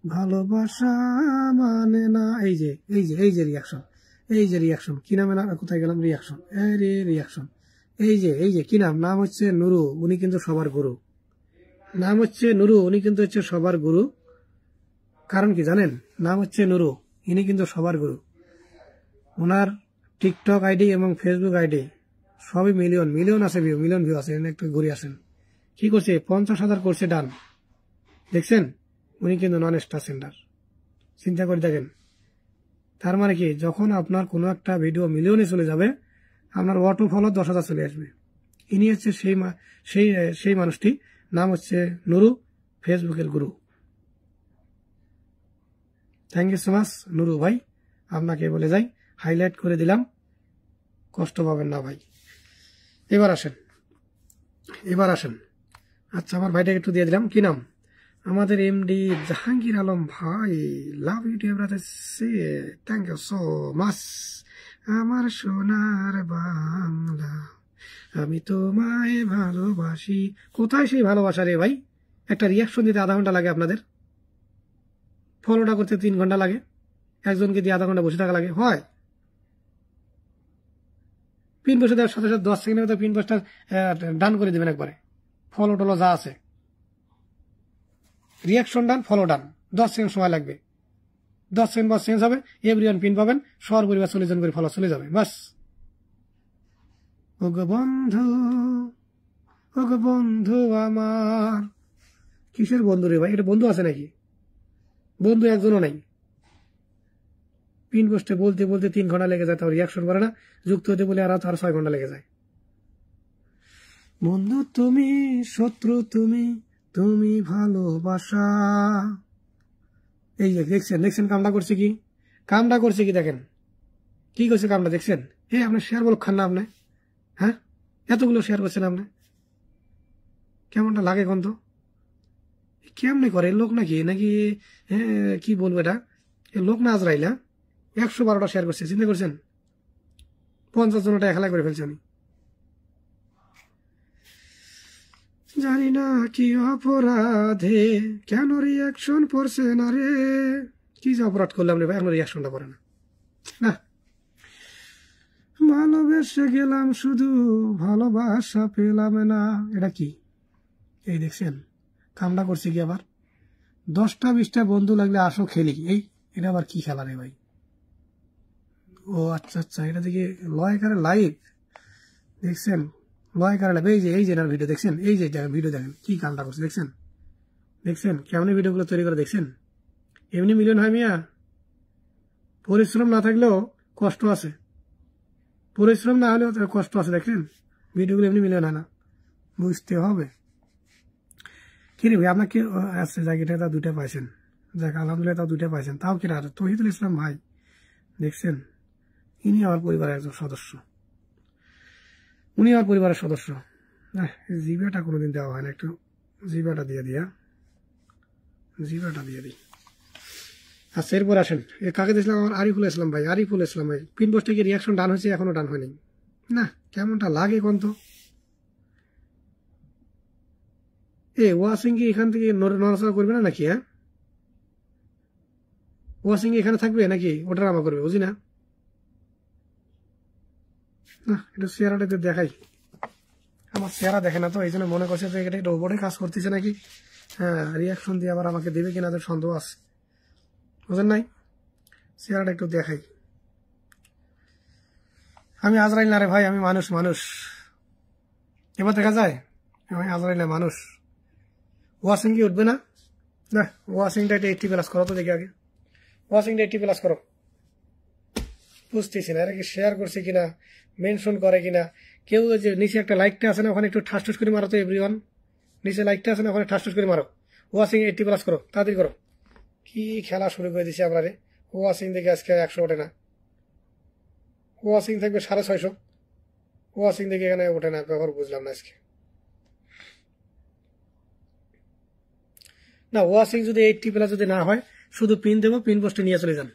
ভালোবাসা মানে না। এই যে এই যে এই যে রিয়াকশন, এই যে রিয়াকশন কি নামে না, কোথায় গেলাম? রিয়াকশন, রে রিয়াকশন। এই যে কি নাম? নাম হচ্ছে নুরু, উনি কিন্তু সবার গুরু। নাম হচ্ছে নুরু, উনি কিন্তু হচ্ছে সবার গুরু। কারণ কি জানেন? নাম হচ্ছে নুরু, ইনি কিন্তু সবার গুরু। ওনার টিকটক আইডি এবং ফেসবুক আইডি সবই মিলিয়ন মিলিয়ন আছে, মিলিয়ন ভিউ আছে। একটু ঘুরে আসেন। কি করছে? 50,000 করছে ডান, দেখছেন? উনি কিন্তু নন স্টার সেন্টার। চিন্তা করে দেখেন। তার মানে কি, যখন আপনার কোনো একটা ভিডিও মিলিয়নে চলে যাবে, আপনার অটো ফলো 10,000 চলে আসবে। ইনি হচ্ছে সেই মানুষটি, নাম হচ্ছে নুরু, ফেসবুকের গুরু। Thank you so much Nuru ভাই, আপনাকে বলে যাই, হাইলাইট করে দিলাম, কষ্ট পাবেন না ভাই। এবার আসেন। আচ্ছা, আমার ভাইটাকে একটু দিয়ে দিলাম। কি নাম? আমাদের এমডি জাহাঙ্গীর আলম ভাই। লাভ ইউ ডিয়ার ব্রাদার, সে থ্যাংক ইউ সো মাচ। আমার সোনার বাংলা, আমি তোমায় ভালোবাসি। কোথায় সেই ভালোবাসা রে ভাই? একটা রিয়াকশন দিতে আধা ঘন্টা লাগে আপনাদের, ফলোটা করতে 3 ঘন্টা লাগে, একজনকে দিয়ে আধা ঘন্টা বসে থাকা লাগে। হয় পিন বসে দেওয়ার সাথে সাথে 10 সেকেন্ডের মধ্যে পিন পোস্টটা ডান করে দেবেন একবারে। ফলো টলো যা আছে, রিয়াকশন ডান, ফলো ডান, 10 সেকেন্ড সময় লাগবে। 10 সেকেন্ড পর চেঞ্জ হবে, এভরিওয়ান পিন পাবেন, সর পরিবার 40 জন করে ফলো চলে যাবে, বাস। ওগো বন্ধু আমার। কিসের বন্ধু রে ভাই? এটা বন্ধু আছে নাকি? বন্ধু একজনও নাই। পিন পোস্টে বলতে বলতে 3 ঘন্টা লেগে যায়, তাও রিয়াকশন করে না। যুক্ত হতে বলে আর 6 ঘন্টা লেগে যায়। বন্ধু তুমি, শত্রু তুমি, তুমি ভালোবাসা। এই যে দেখছেন কামটা করছে কি দেখেন কি করছে কামটা, দেখছেন? আপনি শেয়ার বল খান না আপনি? হ্যাঁ, এতগুলো শেয়ার করছেন আপনি, কেমনটা লাগে কোন তো? কেমনে করে লোক নাকি নাকি কি বলবো এটা, লোক না আজরাইলা 112টা শেয়ার করছে, চিন্তা করছেন? 50 জনটা খেলা করে ফেলছে। আমি জানি না কি অপরাধে কেন রিয়াকশন পড়ছে না রে। কি যে অপরাধ করলাম রে ভাই, এখন রিয়াকশনটা পড়ে না। ভালোবেসে গেলাম শুধু, ভালোবাসা পেলাম না। এটা কি? এই দেখছেন কামটা করছে কি? আবার 10টা 20টা বন্ধু লাগলে আসো খেলি। এটা আবার কি খেলা রে ভাই? ও আচ্ছা, এটা দেখি লয়কারে লাইভ, দেখছেন? লয়কারে লাইভ, এই যে ভিডিও দেখছেন, এই যে ভিডিও দেখেন কি কামটা করছে, দেখছেন কেমন ভিডিওগুলো তৈরি করে, দেখছেন? এমনি মিলিয়ন হয় মিয়া? পরিশ্রম না থাকলেও কষ্ট আছে, পরিশ্রম না হলেও কষ্ট আছে, দেখেন? ভিডিওগুলো এমনি মিলিয়ন হয় না, বুঝতে হবে। কি রে ভাই, আপনাকে আসছে জায়গাটা তাও 2টা পাইছেন, যাক আলহামদুলিল্লাহ, তাও 2টা পাইছেন। তাও কিনা তহিদুল ইসলাম ভাই, দেখছেন? ইনি আমার পরিবারের একজন সদস্য, উনি আমার পরিবারের সদস্য। জিবাটা কোনোদিন দেওয়া হয় না, একটু জিবাটা দিয়ে দিই। আচ্ছা, এরপর আসেন, কাকে দিয়েছিলাম? আমার আরিফুল ইসলাম ভাই। পিন পোস্টে কি রিয়াকশন ডান হয়েছে? এখনো ডান হয়নি না, কেমনটা লাগে কোন তো? ওয়াশিং কি এখান থেকে নড়াচড়া করবে না নাকি? ওয়াশিং এখানে থাকবে নাকি ওটা রামা করবে? বুঝি না। একটু চেহারাটা একটু দেখাই। আমার চেহারা দেখে না তো, এই জন্য মনে করছে যে এটা রোবটে কাজ করতেছে নাকি। রিয়াকশন দিয়ে আবার আমাকে দেবে কিনা তো সন্দেহ আছে, বুঝেন নাই? চেহারাটা একটু দেখাই। আমি আজরাইল না রে ভাই, আমি মানুষ। এবার দেখা যায় আমি আজরাইল না, মানুষ। ওয়াশিং কি উঠবে না? ওয়াশিংটা একটা 80+ করো তো দেখি আগে। ওয়াশিংটা 80+ করো। বুঝতেছি না এরা কি শেয়ার করছে কিনা, মেনশন করে কিনা। কেউ যে নিচে একটা লাইকটা আছে না, ওখানে একটু ঠাস করে মারো তো এভরিওয়ান। নিচে লাইকটা আছে না, ওখানে ঠাস করে মারো। ওয়াশিং 80+ করো, তাড়াতাড়ি করো। কি খেলা শুরু করে দিছি আমরা রে। ওয়াশিং দেখে আজকে 100 ওঠে না, ওয়াশিং থাকবে 650। ওয়াশিং দেখে এখানে ওঠে না, ব্যাপার বুঝলাম না আজকে। না ওয়াশিং যদি 80+ যদি না হয় শুধু পিন দেবো, পিন পোস্টে নিয়ে চলে যান,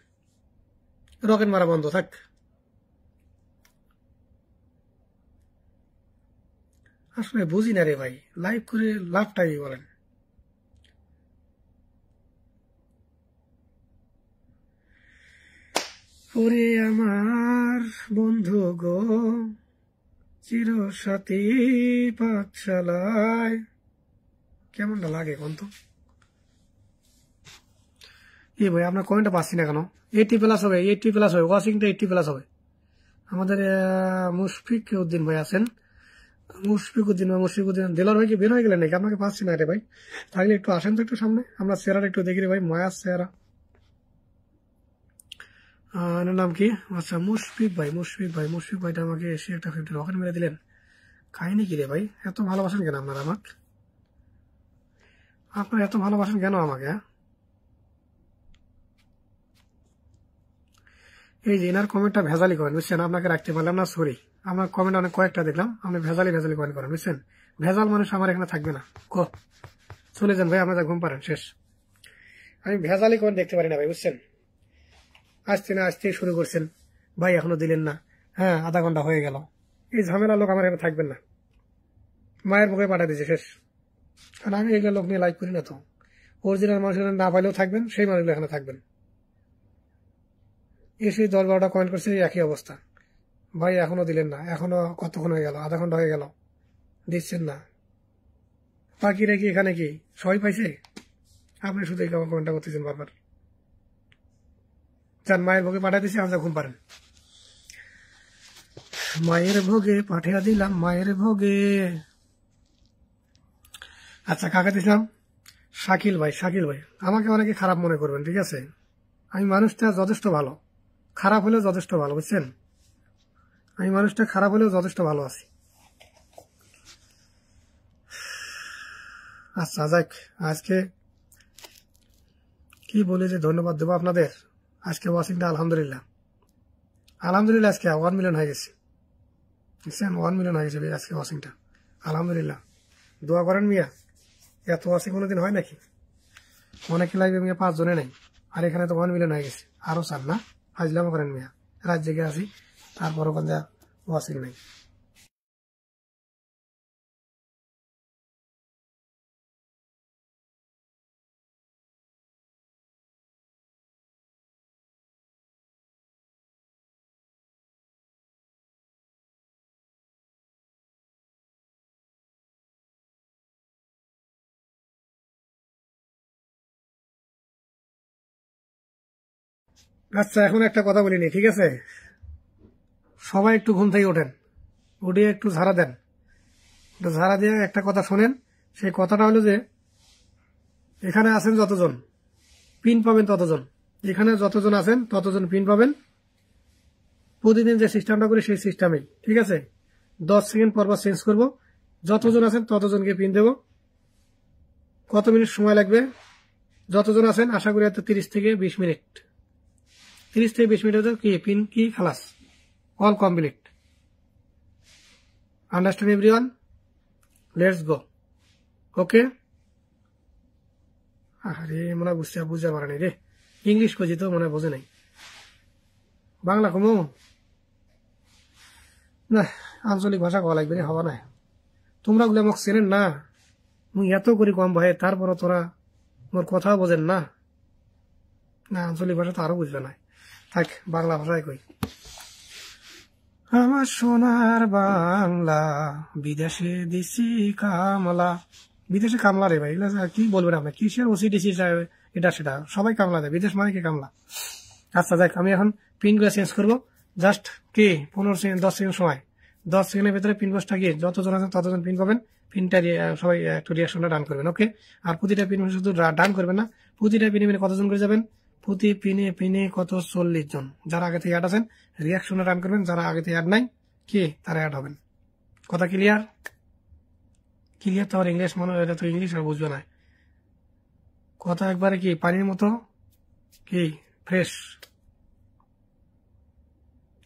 রকেট মারা বন্ধ থাক। আসলে বুঝি না রে ভাই, লাইভ করে লাভটাই বলেন। ওরে আমার বন্ধু গো চির সাথী পাঠশালায়, কেমনটা লাগে কোন তো? এই ভাই আপনার কমেন্টটা পাচ্ছি না কেন? 80+ হবে, 80+ হবে, ওয়াশিংটা 80+ হবে। আমাদের মুশফিক উদ্দিন ভাই আছেন, মুশফিক উদ্দিন দেলার ভাই কি বের হয়ে গেলেন নাকি? আপনাকে পাচ্ছি না রে ভাই, থাকলে একটু আসেন তো একটু সামনে, আমরা চেহারা একটু দেখি রে ভাই, মায়ার চেহারা। এনার নাম কি? আচ্ছা মুশফিক ভাইটা আমাকে এসে একটা 50 রকেট মেরে দিলেন, কাহিনী কি রে ভাই? এত ভালোবাসেন কেন আপনারা আমাকে? আপনারা এত ভালোবাসেন কেন আমাকে? এই যে এনার কমেন্টটা ভেজালি করেন বুঝছেন, আপনাকে রাখতে পারলাম না, সরি। আমার কমেন্ট অনেক কয়েকটা দেখলাম, আপনি ভেজালি কমেন্ট করেন বুঝছেন। ভেজাল মানুষ আমার এখানে থাকবে না, চলে যান ভাই, আপনারা ঘুম পারেন শেষ। আমি ভেজালি কমেন্ট দেখতে পারি না ভাই বুঝছেন। আসতে শুরু করছেন ভাই, এখনো দিলেন না, হ্যাঁ আধা ঘন্টা হয়ে গেল, এই ঝামেলা লোক আমার এখানে থাকবেন না, মায়ের মুখে পাঠা দিয়েছে শেষ। কারণ আমি এগুলো লোক নিয়ে লাইভ করি না তো, অরিজিনাল মানুষ না পাইলেও থাকবেন, সেই মানুষগুলো এখানে থাকবেন। এসে 10-12টা কমেন্ট করছে, একই অবস্থা, ভাই এখনো দিলেন না, এখনো কতক্ষণ হয়ে গেল, আধা ঘন্টা হয়ে গেল, দিচ্ছেন না। বাকিরা কি এখানে কি সবাই পাইছে? আপনি শুধু এই কমেন্টটা করতেছেন বারবার। যান মায়ের ভোগে পাঠা দিয়েছি, আমরা ঘুম পারেন। মায়ের ভোগে পাঠিয়ে দিলাম, মায়ের ভোগে। আচ্ছা কাকে দিলাম? শাকিল ভাই আমাকে অনেকে খারাপ মনে করবেন, ঠিক আছে? আমি মানুষটা যথেষ্ট ভালো, খারাপ হলেও যথেষ্ট ভালো বুঝছেন। আমি মানুষটা খারাপ হলেও যথেষ্ট ভালো আছি। আচ্ছা যাক, আজকে কি বলে যে ধন্যবাদ দেবো আপনাদের। আজকে ওয়াশিংটা আলহামদুলিল্লাহ আজকে 1 মিলিয়ন হয়ে গেছে বুঝছেন, 1 মিলিয়ন হয়ে গেছে আজকে ওয়াশিংটা, আলহামদুলিল্লাহ। দোয়া করেন মিয়া, এত ওয়াশিং কোনোদিন হয় নাকি? অনেকে লাইভে মিয়া 5 জনে নেই, আর এখানে তো 1 মিলিয়ন হয়ে গেছে, আরো চান না? হাজলামো করেন মিয়া, রাত জেগে আছি তারপরও কোনটা ওয়াশিং নেই। আচ্ছা এখন একটা কথা বলিনি, ঠিক আছে? সবাই একটু ঘুম থেকে ওঠেন, উঠে একটু ঝাড়া দেন, ঝাড়া দিয়ে একটা কথা শোনেন। সেই কথাটা হলো যে এখানে আছেন যতজন পিন পাবেন ততজন, এখানে যতজন আছেন ততজন পিন পাবেন। প্রতিদিন যে সিস্টেমটা করি সেই সিস্টেমেই, ঠিক আছে? 10 সেকেন্ড পর চেঞ্জ করব, যতজন আছেন ততজনকে পিন দেব। কত মিনিট সময় লাগবে? যতজন আছেন আশা করি 30 থেকে 20 মিনিট, 30 থেকে 20 মিনিট কি পিন কি খালাস, all complete. Understand everyone? Let's go. Okay. আরে মনে বুঝতে পারে নাই রে, ইংলিশ খুঁজি তো মনে বোঝে নাই, বাংলা কমো না, আঞ্চলিক ভাষা কওয়া লাগবে হওয়া না। তোমরা গুলো আমাকে চেনেন না, মুই এত করি কম ভয়ে, তারপরও তোরা মোর কথা বোঝেন না। না আঞ্চলিক ভাষা তো আরো বুঝবে না, থাক বাংলা ভাষায় কই। আমার সোনার বাংলা বিদেশে দিছি কামলা, বিদেশে কামলা রে ভাই, এগুলো কি বলবেন আপনি? কিসের ওসিডিসি এটা সেটা সবাই কামলা দেয়, বিদেশ মানে কি কামলা। আচ্ছা দেখ, আমি এখন পিন গুলো চেঞ্জ করবো, জাস্ট কি 15 সেকেন্ড 10 সেকেন্ড সময়, 10 সেকেন্ডের ভিতরে পিন বক্সটা গিয়ে যতজন আছেন ততজন পিন পাবেন। পিনটা সবাই একটু রিয়াকশনটা ডান করবেন, ওকে? আর প্রতিটা পিন শুধু ডান করবেন না, প্রতিটা পিনে কতজন করে যাবেন, প্রতি পিনে কত 40 জন। যারা আগে থেকে অ্যাড আছেন রিয়াকশনটা ডান করবেন, যারা আগে থেকে অ্যাড নাই কি তারা অ্যাড হবেন। কথা ক্লিয়ার? তো আর ইংলিশ মনে, এটা তো ইংলিশ আর বুঝবে না, কথা একবারে কি পানির মতো কি ফ্রেশ।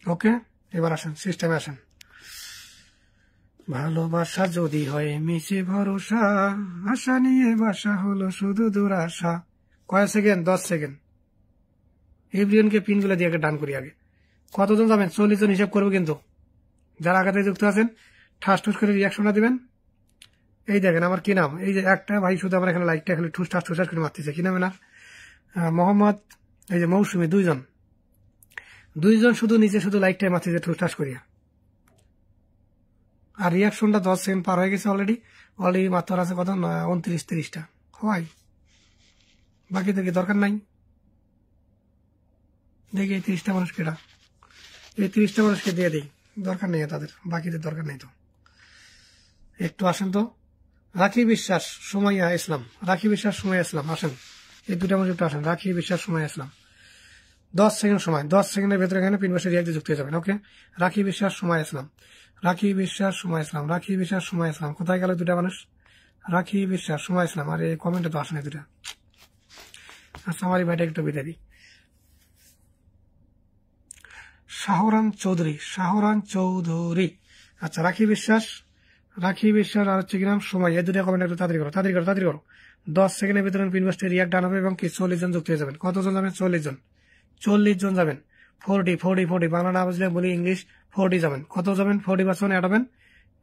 ওকে, এবার আসেন সিস্টেমে আসেন। ভালোবাসা যদি হয় মিছে ভরসা, আশা নিয়ে বাসা হলো শুধু দুরাশা। কয় সেকেন্ড? 10 সেকেন্ড। এভরিওয়ানকে পিনগুলো দিয়ে ডান করি আগে। কতজন যাবেন? 40 জন হিসাব করবো কিন্তু। যারা আগে যুক্ত আছেন ঠাস ঠুস করে রিয়াকশনটা দিবেন। এই দেখেন আমার কি নাম, এই যে একটা ভাই শুধু আমার এখানে লাইকটা খালি ঠুসঠাস ঠুসঠাস করে মারতেছে। কি নাম এনার? মোহাম্মদ, এই যে মৌসুমী, দুইজন শুধু নিচে শুধু লাইকটাই মারতেছে ঠুসঠাস করিয়া। আর রিয়াকশনটা 10 সেকেন্ড পার হয়ে গেছে অলরেডি মাত্র আছে কত? 29-30টা হয়। বাকি তো কি দরকার নাই। দেখি এই 30টা মানুষকে, এই 30টা মানুষকে দিয়ে দিই, দরকার নেই তাদের, বাকিদের দরকার নেই তো। একটু আসেন তো। রাখি বিশ্বাস, সুমাইয়া ইসলাম। রাখি বিশ্বাস, সুমাইয়া ইসলাম, আসেন। এই দুটা মানুষ একটু আসেন। রাখি বিশ্বাস, সুমাইয়া ইসলাম। 10 সেকেন্ড সময়, 10 সেকেন্ডের ভেতরে এখানে পিন বসে রিয়াক্টে যুক্ত হয়ে যাবেন। ওকে, রাখি বিশ্বাস, সুমাইয়া ইসলাম। রাখি বিশ্বাস, সুমাইয়া ইসলাম। রাখি বিশ্বাস, সুমাইয়া ইসলাম। কোথায় গেল দুটা মানুষ? রাখি বিশ্বাস, সুমাইয়া ইসলাম। আর এই কমেন্টে তো আসেন দুটা। আচ্ছা, আমার এই ভাইটা একটু বিদায় দিই। শাহরান চৌধুরী। আচ্ছা, রাখি বিশ্বাস আর হচ্ছে কি নাম? সময়। এই দুটো কমেন্ট একটু তাড়াতাড়ি করো। 10 সেকেন্ডের ভিতরে পিনবস্টে রিয়াক্ট ডান হবে এবং কি 40 জন যুক্ত হয়ে যাবেন। কতজন যাবেন? 40 জন যাবেন। 40 বাংলা না বুঝলে বলি ইংলিশ। 40 যাবেন। কত যাবেন? 40% অ্যাড হবেন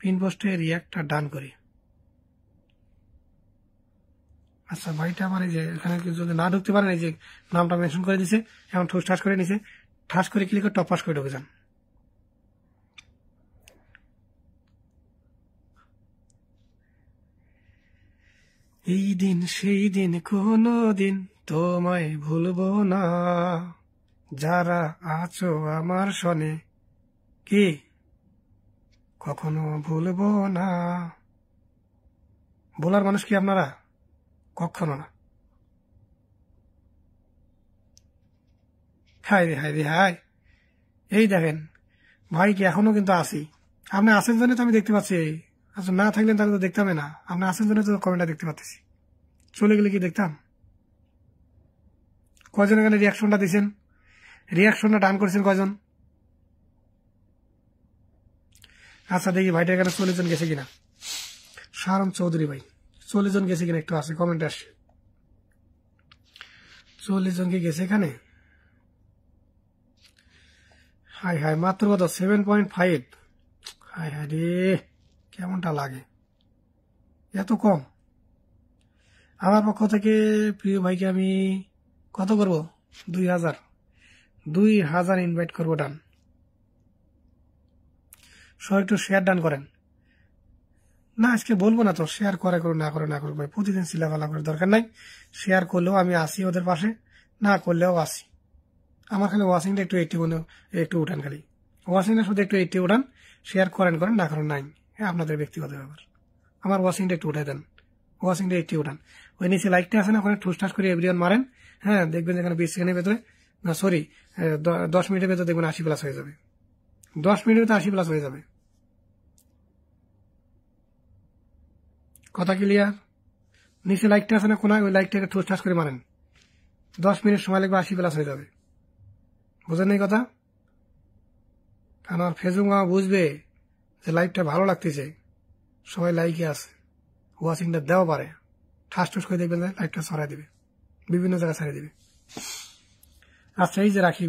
পিনপোস্টে রিয়াক্টটা ডান করে। আচ্ছা, ভাইটা আমার এই যে এখানে যদি না ঢুকতে পারেন, এই যে নামটা মেনশন করে দিছে, এখন ঠাস করে নিছে, ঠাস করে ক্লিক করে টপ পাস করে ঢুকে যান। এই দিন সেই দিন, কোনো দিন তোমায় ভুলবো না, যারা আছো আমার সনে, কি কখনো ভুলবো না। বলার মানুষ কি আপনারা? কখনো না। হাই এই দেখেন ভাই, কি এখনো কিন্তু আসি। আপনি আসেন জন্য তো আমি দেখতে পাচ্ছি। আচ্ছা, না থাকলেন তাহলে তো দেখতামই না। আপনি আসেন জন্য তো কমেন্টটা দেখতে পাচ্ছি। চলে গেলে কি দেখতাম? কয়জন এখানে রিয়াকশনটা দিচ্ছেন? রিয়াকশনটা ডান করছেন কয়জন? আচ্ছা, দেখি ভাইটা এখানে 40 জন গেছে কিনা। শাহরান চৌধুরী ভাই, 40 জন গেছে কিনা একটু আসে, কমেন্টে আসে। 40 জন কি গেছে এখানে? হাই মাত্র কত? 7.5। হাই রে, কেমনটা লাগে এত কম। আমার পক্ষ থেকে প্রিয় ভাইকে আমি কত করব? 2000 ইনভাইট করবো। ডান। সবাই একটু শেয়ার ডান করেন। না, আজকে বলবো না তো, শেয়ার করে না করে ভাই, প্রতিদিন সিলাফালা করে দরকার নাই। শেয়ার করলেও আমি আসি ওদের পাশে, না করলেও আসি। আমার খালি ওয়াশিংটা একটু 80 একটু উঠান, খালি ওয়াশিংটা শুধু একটু 80 উঠান। শেয়ার করেন না করেন নাই, হ্যাঁ আপনাদের ব্যক্তিগত ব্যাপার। আমার ওয়াশিংটা একটু উঠাই দেন, ওয়াশিংটা 80 উঠান। ওই নিচে লাইকটা আছে না, ওখানে ঠুসঠাস করে এভরিওয়ান মারেন। হ্যাঁ, দেখবেন এখানে 20 সেকেন্ডের ভেতরে, না সরি 10 মিনিটের ভেতরে দেখবেন 80+ হয়ে যাবে। 10 মিনিটের ভেতরে 80+ হয়ে যাবে। কথা ক্লিয়ার? নিচে লাইকটা আছে না কোনায়, ওই লাইকটাকে ঠুসঠাস করে মারেন। 10 মিনিট সময় লাগবে, 80+ হয়ে যাবে। বুঝেন এই কথা? কারণ আমার ফেসবুক আমার বুঝবে যে লাইভটা ভালো লাগতেছে, সবাই লাইকে আছে, ওয়াচিংটা দেওয়া পারে, ঠাস ঠুস করে দেখবেন লাইভটা ছড়াই দিবে, বিভিন্ন জায়গায় ছড়াই দিবে। আচ্ছা, এই যে রাখি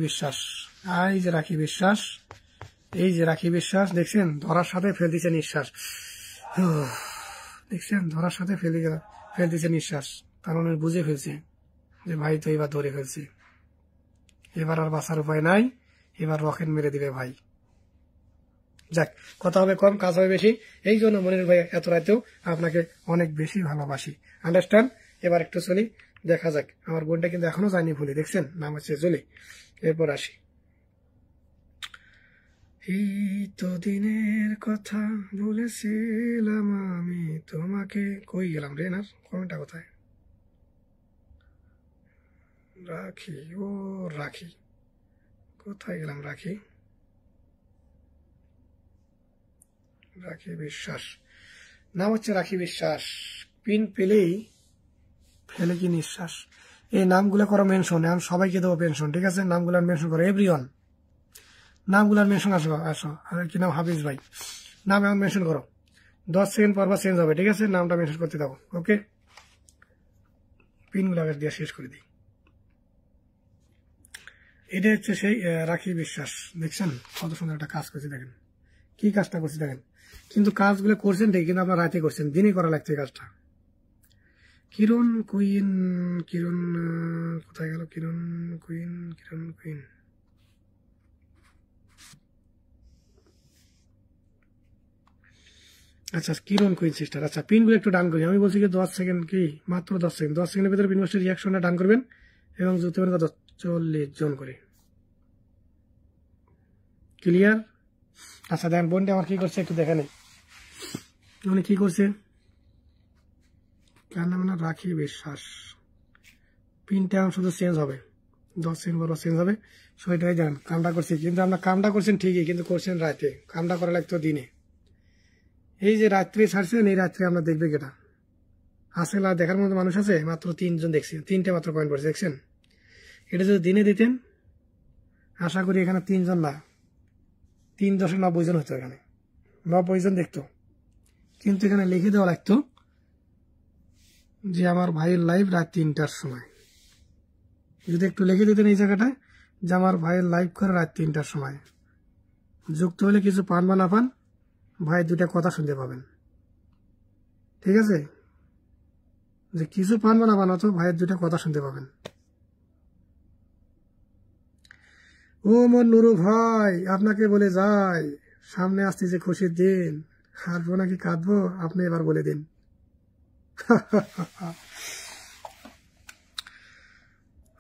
বিশ্বাস, দেখছেন ধরার সাথে ফেলতেছে নিঃশ্বাস। দেখছেন ধরার সাথে ফেলতেছে নিঃশ্বাস। তার মানে বুঝে ফেলছে যে ভাই তো এবার ধরে ফেলছে, এবার আর বাঁচার উপায় নাই, এবার রকেট মেরে দিবে ভাই। যাক, কথা হবে কম, কাজ হবে বেশি। এই জন্য মনির ভাই এত রাতেও আপনাকে অনেক বেশি ভালোবাসি। আন্ডারস্ট্যান্ড? এবার একটু চলি, দেখা যাক। আমার বোনটা কিন্তু এখনো যায়নি ভুলে, দেখছেন নাম হচ্ছে জলি। এরপর আসি। এই তো দিনের কথা বলেছিলাম আমি তোমাকে, কই গেলাম রে? না কমেন্টটা কোথায়? রাখি কোথায় গেলাম? রাখি বিশ্বাস, নাম হচ্ছে রাখি বিশ্বাস। পিন পেলেই ফেলে কি নিঃশ্বাস। এই নামগুলো করো মেনশন, এখন সবাইকে দেবো পেনশন, ঠিক আছে? নামগুলো মেনশন করো, এভরিওয়ান নামগুলো মেনশন। আসো, কি নাম? হাফিজ ভাই, নাম এখন মেনশন করো। 10 সেকেন্ড পর পর চেঞ্জ হবে, ঠিক আছে? নামটা মেনশন করতে দাও। ওকে, পিনগুলো আগে দিয়ে শেষ করে দিই। এটা হচ্ছে সেই রাখি বিশ্বাস। দেখছেন কত সুন্দর একটা কাজ করছে, দেখেন কি কাজটা করছে দেখেন। কিন্তু কাজগুলো করছেন ঠিক, কিন্তু আপনার রাতে করছেন, দিনে করা লাগছে এই কাজটা। কিরণ কুইন, কিরণ কোথায় গেল? কিরণ কুইন, কিরণ কুইন। আচ্ছা, কিরণ কুইন সিস্টার। আচ্ছা, পিনগুলো একটু ডান করি। আমি বলছি কি 10 সেকেন্ড, কি মাত্র 10 সেকেন্ড। 10 সেকেন্ডের ভিতরে পিন পোস্টের রিয়াকশনটা ডান করবেন এবং যুক্ত কত 40 জন করে। ক্লিয়ার? আচ্ছা দেখেন বোনটা আমার কি করছে একটু দেখে নেই। উনি কি করছে, কার নাম না, রাখি বিশ্বাস। পিনটা শুধু চেঞ্জ হবে, 10 সেকেন্ড পর চেঞ্জ হবে। সেটাই জান কামটা করছি, কিন্তু আপনার কামটা করছেন ঠিকই, কিন্তু করছেন রাতে। কামটা করা লাগতো দিনে। এই যে রাত্রে ছাড়ছেন, এই রাত্রে আমরা দেখবে কেটা আসলে আর দেখার মতো মানুষ আছে? মাত্র 3 জন দেখছি, 3টে মাত্র পয়েন্ট পড়ছে, দেখছেন? এটা যদি দিনে দিতেন, আশা করি এখানে 3 জন না, 3.90 জন হতো, এখানে 90 জন দেখতো। কিন্তু এখানে লিখে দেওয়া লাগতো যে আমার ভাইয়ের লাইভ রাত 3টার সময়। যদি একটু লিখে দিতেন এই জায়গাটায় যে আমার ভাইয়ের লাইভ করে রাত 3টার সময়, যুক্ত হলে কিছু পান বা না পান, ভাই 2টা কথা শুনতে পাবেন, ঠিক আছে? যে কিছু পান বা না পান, অত ভাইয়ের 2টা কথা শুনতে পাবেন। ও মোর নুরু ভাই, আপনাকে বলে যাই, সামনে আসছে যে খুশির দিন, হাসবো নাকি কাঁদবো আপনি এবার বলে দিন।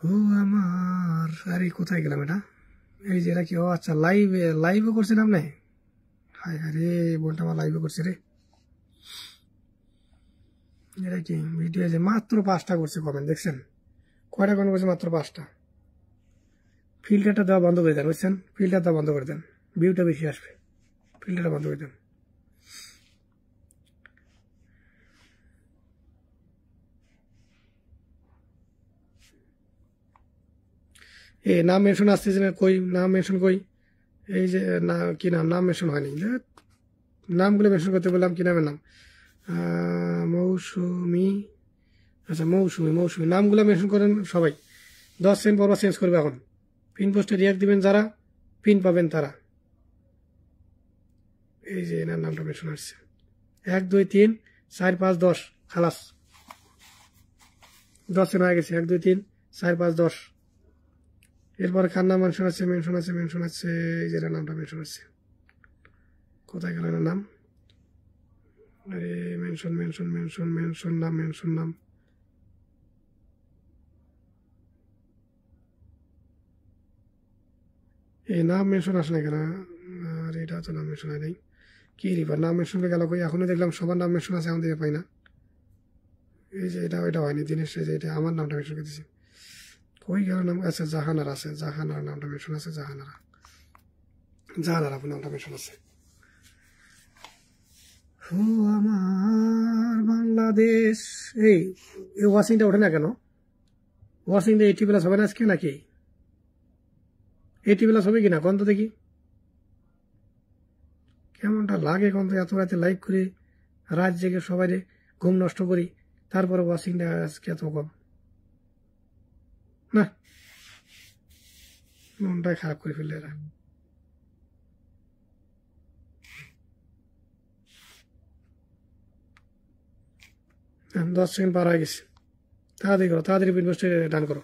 ও আমার, আরে কোথায় গেলাম এটা? এই যে এরা কি, ও আচ্ছা লাইভও করছেন আপনি? হায় হায় রে, বোনটা আমার লাইভও করছে রে। এরা কি ভিডিও যে মাত্র 5টা করছে কমেন্ট, দেখছেন? কয়টা কমেন্ট করছে? মাত্র 5টা। ফিল্টারটা দেওয়া বন্ধ করে দেন, বুঝছেন? ফিল্টার দেওয়া বন্ধ করে দেন, ভিউটা বেশি আসবে। ফিল্টারটা বন্ধ করে দেন। এ নাম মেনশন আসতেছে না, কই নাম মেনশন কই? এই যে না, কি নাম, নাম মেনশন হয়নি। নামগুলো মেনশন করতে বললাম, কি নামের নাম? মৌসুমি। আচ্ছা মৌসুমি, মৌসুমি নামগুলো মেনশন করেন সবাই। 10 সেকেন্ড পর চেঞ্জ করবে। এখন পিন পোস্টে রিয়াক্ট দিবেন যারা, পিন পাবেন তারা। এই যে এনার নামটা মেনশন আসছে। 1 2 3 4 5 10 খালাস। 10 সেকেন্ড হয়ে গেছে। 1 2 3 4 5 10। এরপরে কার নাম মেনশন আছে? মেনশন আছে, মেনশন আছে, এই যে নামটা মেনশন আছে। কোথায় গেল এনার নাম? আরে মেনশন মেনশন মেনশন মেনশন নাম, মেনশন নাম। এই নাম মেনশন আসে না কেন? আর এটা তো নাম মেনশন হয় নাই। কি রিভার নাম মেনশন গেল কই? এখনো দেখলাম সবার নাম মেনশন আছে, এখন দেখে পাই না। এই যে এটা হয়নি দিনেশ, যে এটা আমার নামটা মেনশন করতেছি। কই গেল নাম? আচ্ছা জাহানারা আছে, জাহানার নামটা মেনশন আছে, জাহানারা, জাহানারা আপনার নামটা মেনশন আছে। ও আমার বাংলাদেশ। এই ওয়াশিংটা ওঠে না কেন? ওয়াশিংটা 80+ হবে না আজকে নাকি? 80+ হবে কিনা কোন তো দেখি। কেমনটা লাগে কোন তো, এত রাতে লাইভ করি, রাত জেগে সবাই ঘুম নষ্ট করি, তারপরে ওয়াশিংটা আজকে এত কম না, মনটাই খারাপ করে ফেললে এরা। 10 সেকেন্ড পার হয়ে গেছে। তাড়াতাড়ি করো, তাড়াতাড়ি পিন পোস্টে ডান করো।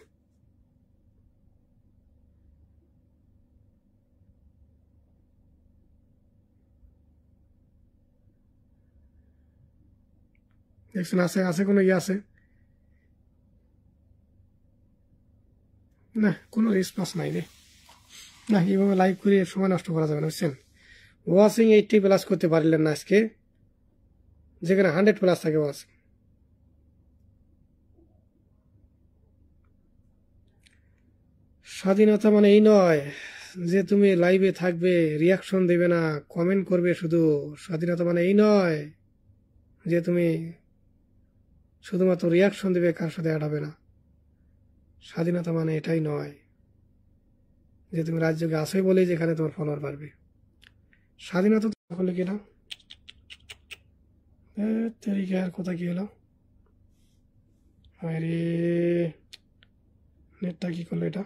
দেখছেন আছে, আছে কোনো ইয়ে আছে না? কোনো রেসপন্স নাই রে। না, এইভাবে লাইভ করে সময় নষ্ট করা যাবে না, বুঝছেন? ওয়াচিং 80+ করতে পারলেন না আজকে, যেখানে 100+ থাকে ওয়াচিং। স্বাধীনতা মানে এই নয় যে তুমি লাইভে থাকবে, রিয়াকশন দেবে না, কমেন্ট করবে শুধু। স্বাধীনতা মানে এই নয় যে তুমি শুধুমাত্র রিয়াকশন দেবে, কার সাথে অ্যাড হবে না। স্বাধীনতা মানে এটাই নয় যে তুমি রাজ্যকে আসোই বলেই যেখানে তোমার ফলোয়ার বাড়বে। স্বাধীনতা করলে কিনা তেরিকা আর কথা কি হলো আরে নেটটা কি করলো এটা